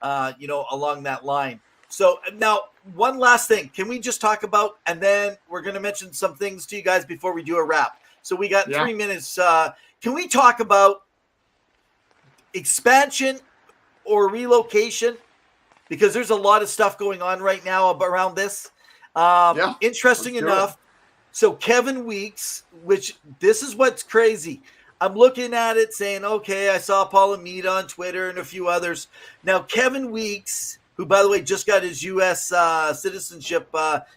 S1: along that line. So now one last thing, can we just talk about, and then we're going to mention some things to you guys before we do a wrap. So we got 3 minutes. Can we talk about expansion or relocation? Because there's a lot of stuff going on right now around this. Interesting enough. So Kevin Weeks, which this is what's crazy. I'm looking at it saying, okay, I saw Paul Amita on Twitter and a few others. Now, Kevin Weeks, who, by the way, just got his U.S. citizenship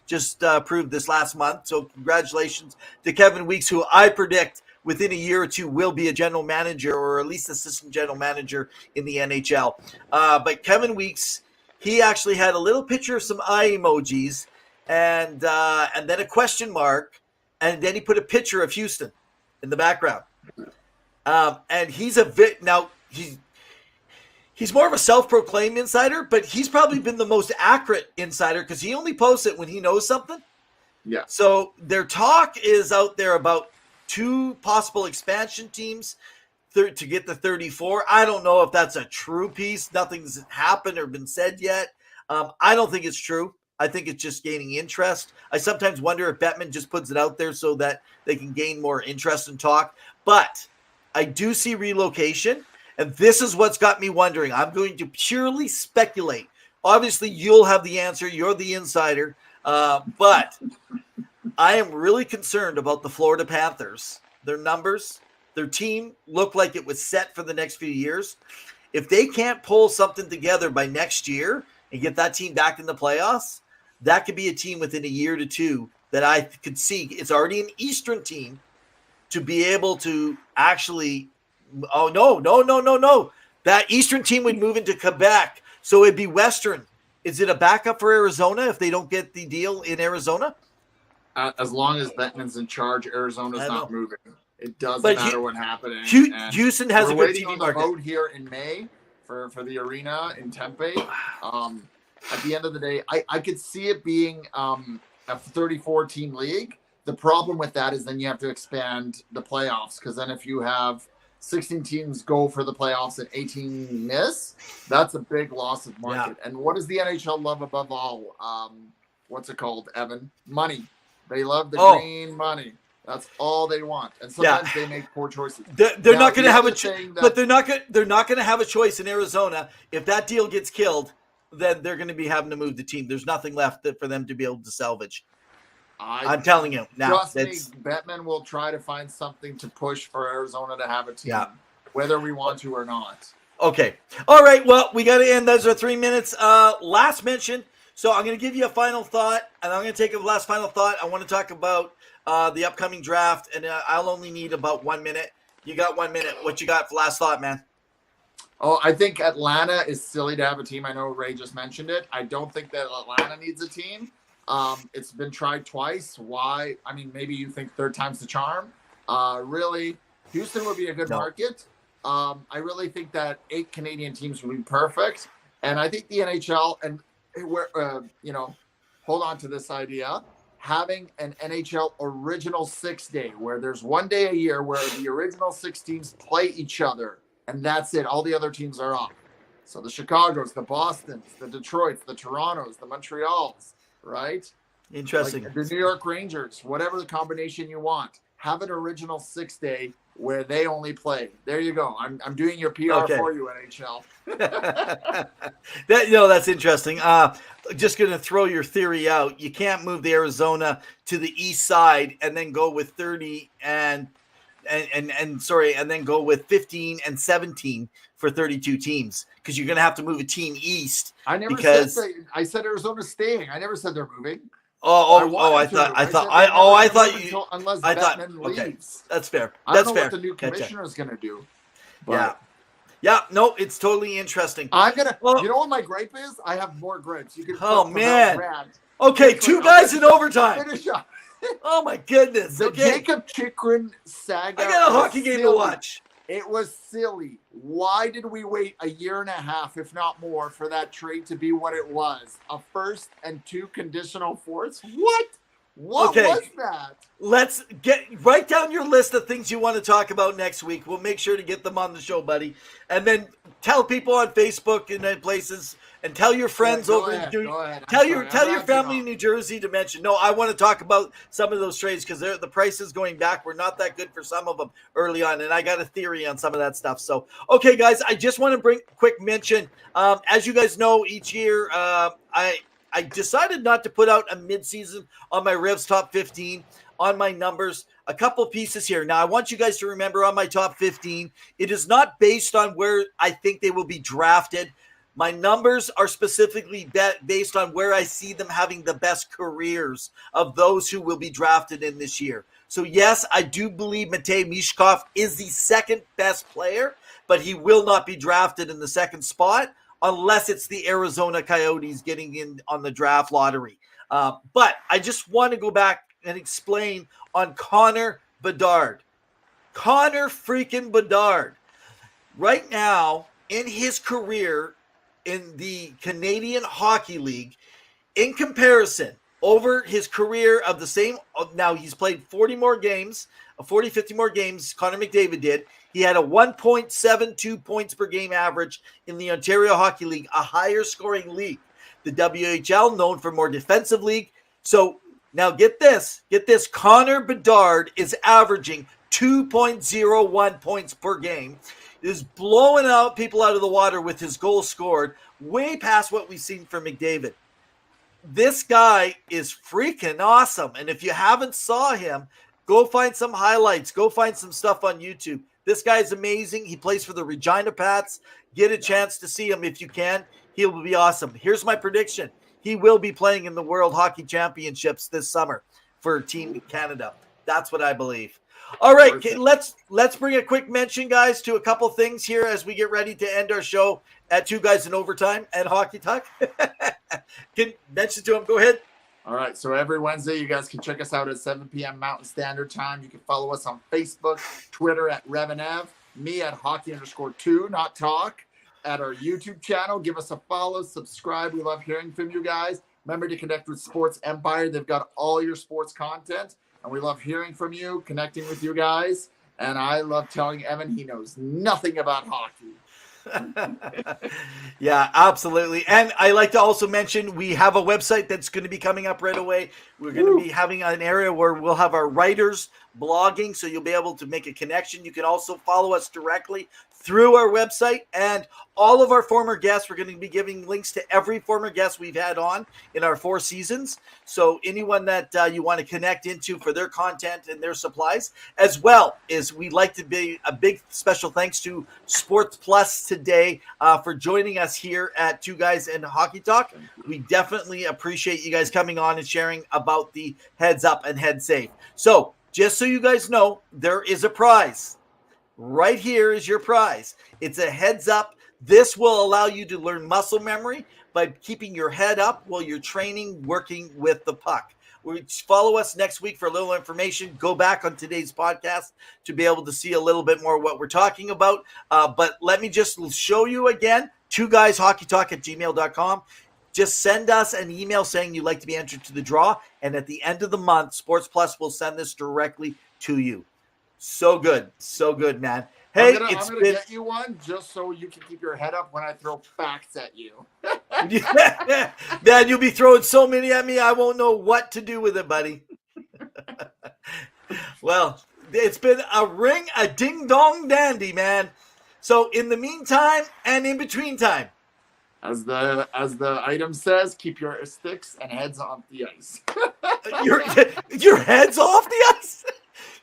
S1: just approved this last month. So congratulations to Kevin Weeks, who I predict within a year or two will be a general manager or at least assistant general manager in the NHL. But Kevin Weeks, he actually had a little picture of some eye emojis and then a question mark, and then he put a picture of Houston in the background. And he's he's more of a self-proclaimed insider, but he's probably been the most accurate insider because he only posts it when he knows something.
S2: Yeah.
S1: So their talk is out there about 2 possible expansion teams to get the 34. I don't know if that's a true piece. Nothing's happened or been said yet. I don't think it's true. I think it's just gaining interest. I sometimes wonder if Bettman just puts it out there so that they can gain more interest and talk. But I do see relocation, and this is what's got me wondering. I'm going to purely speculate. Obviously, you'll have the answer. You're the insider. But I am really concerned about the Florida Panthers. Their numbers, their team look like it was set for the next few years. If they can't pull something together by next year and get that team back in the playoffs, that could be a team within a year to 2 that I could see. It's already an Eastern team to be able to actually – oh, no. That Eastern team would move into Quebec, so it'd be Western. Is it a backup for Arizona if they don't get the deal in Arizona?
S2: As long as Bettman's in charge, Arizona's not moving. It doesn't matter what happened.
S1: Houston has a good
S2: TV
S1: TV
S2: market.
S1: market.
S2: Vote here in May for the arena in Tempe. At the end of the day, I could see it being a 34-team league. The problem with that is then you have to expand the playoffs, because then if you have 16 teams go for the playoffs and 18 miss, that's a big loss of market. Yeah. And what does the NHL love above all? What's it called, Evan? Money. They love the green money. That's all they want. And sometimes they make poor choices.
S1: They're not going to have a choice, but they're not going to have a choice in Arizona. If that deal gets killed, then they're going to be having to move the team. There's nothing left for them to be able to salvage. I'm telling you now.
S2: Trust me, Bettman will try to find something to push for Arizona to have a team, whether we want to or not.
S1: Okay. All right. Well, we got to end. Those are 3 minutes. Last mention. So I'm going to give you a final thought, and I'm going to take a last final thought. I want to talk about the upcoming draft, and I'll only need about 1 minute. You got 1 minute. What you got for last thought, man?
S2: Oh, I think Atlanta is silly to have a team. I know Ray just mentioned it. I don't think that Atlanta needs a team. It's been tried twice. Why? I mean, maybe you think third time's the charm. Really, Houston would be a good market. I really think that 8 Canadian teams would be perfect. And I think the NHL, and hold on to this idea, having an NHL original 6 day where there's 1 day a year where the original 6 teams play each other. And that's it. All the other teams are off. So the Chicagos, the Bostons, the Detroits, the Torontos, the Montreals, right?
S1: Interesting.
S2: Like the New York Rangers, whatever the combination you want. Have an original 6 day where they only play. There you go. I'm doing your PR for you, NHL.
S1: That's interesting. Just going to throw your theory out. You can't move the Arizona to the east side and then go with 30 and then go with 15 and 17 for 32 teams, because you're going to have to move a team east.
S2: I never said that. I said Arizona's staying. I never said they're moving.
S1: I thought you
S2: unless Batman leaves.
S1: Okay. That's fair.
S2: I don't know what the new commissioner is going to do. But
S1: no, it's totally interesting.
S2: I'm gonna. You know what my gripe is? I have more gripes. You can.
S1: Man. Okay, 2 guys in overtime.
S2: Finish up.
S1: Oh my goodness.
S2: The Jacob Chikrin saga.
S1: I got a hockey game to watch.
S2: It was silly. Why did we wait a year and a half, if not more, for that trade to be what it was? A first and 2 conditional fourths? What? What was that?
S1: Let's write down your list of things you want to talk about next week. We'll make sure to get them on the show, buddy. And then tell people on Facebook and places, and tell your friends
S2: Go ahead.
S1: Tell your family in New Jersey to mention. No, I want to talk about some of those trades because the prices going back were not that good for some of them early on, and I got a theory on some of that stuff. So, okay, guys, I just want to bring a quick mention. As you guys know, each year I decided not to put out a midseason on my Revs top 15 on my numbers. A couple pieces here. Now, I want you guys to remember on my top 15, it is not based on where I think they will be drafted. My numbers are specifically based on where I see them having the best careers of those who will be drafted in this year. So, yes, I do believe Matei Mishkov is the second best player, but he will not be drafted in the second spot unless it's the Arizona Coyotes getting in on the draft lottery. But I just want to go back and explain on Connor Bedard. Connor freaking Bedard. Right now, in his career in the Canadian Hockey League, in comparison, over his career of the same, now he's played 50 more games, Connor McDavid did. He had a 1.72 points per game average in the Ontario Hockey League, a higher scoring league. The WHL, known for more defensive league. So now get this, Connor Bedard is averaging 2.01 points per game, is blowing out people out of the water with his goals scored, way past what we've seen from McDavid. This guy is freaking awesome. And if you haven't saw him, go find some highlights. Go find some stuff on YouTube. This guy's amazing. He plays for the Regina Pats. Get a chance to see him if you can. He will be awesome. Here's my prediction. He will be playing in the World Hockey Championships this summer for Team Canada. That's what I believe. All right, let's bring a quick mention, guys, to a couple things here as we get ready to end our show at Two Guys in Overtime and Hockey Talk. Can mention to him. Go ahead.
S2: All right, so every Wednesday, you guys can check us out at 7 p.m. Mountain Standard Time. You can follow us on Facebook, Twitter at RevNev, me at Hockey_2, not talk, at our YouTube channel. Give us a follow, subscribe. We love hearing from you guys. Remember to connect with Sports Empire. They've got all your sports content, and we love hearing from you, connecting with you guys. And I love telling Evan he knows nothing about hockey.
S1: Yeah, absolutely. And I like to also mention we have a website that's going to be coming up right away. We're going to be having an area where we'll have our writers blogging, so you'll be able to make a connection. You can also follow us directly through our website, and all of our former guests, we're going to be giving links to every former guest we've had on in our 4 seasons. So anyone that you want to connect into for their content and their supplies, as well as we'd like to be a big special thanks to Sports Plus today for joining us here at Two Guys and Hockey Talk. We definitely appreciate you guys coming on and sharing about the Heads Up and Head Safe. So just so you guys know, there is a prize. Right here is your prize. It's a Heads Up. This will allow you to learn muscle memory by keeping your head up while you're training, working with the puck. Follow us next week for a little information. Go back on today's podcast to be able to see a little bit more what we're talking about. But let me just show you again, twoguyshockeytalk@gmail.com. Just send us an email saying you'd like to be entered to the draw. And at the end of the month, Sports Plus will send this directly to you. So good, man. Hey,
S2: I'm gonna get you one just so you can keep your head up when I throw facts at you.
S1: Man, you'll be throwing so many at me, I won't know what to do with it, buddy. Well, it's been a ding-dong dandy, man. So in the meantime and in between time,
S2: as the item says, keep your sticks and heads off the ice.
S1: your heads off the ice?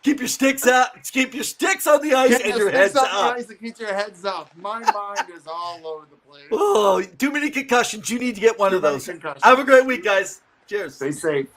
S1: Keep your sticks out. Keep your sticks on the ice and your heads up.
S2: Keep your heads up. My mind is all over the place.
S1: Oh, too many concussions. You need to get one of those. Have a great week, guys. Cheers.
S2: Stay safe.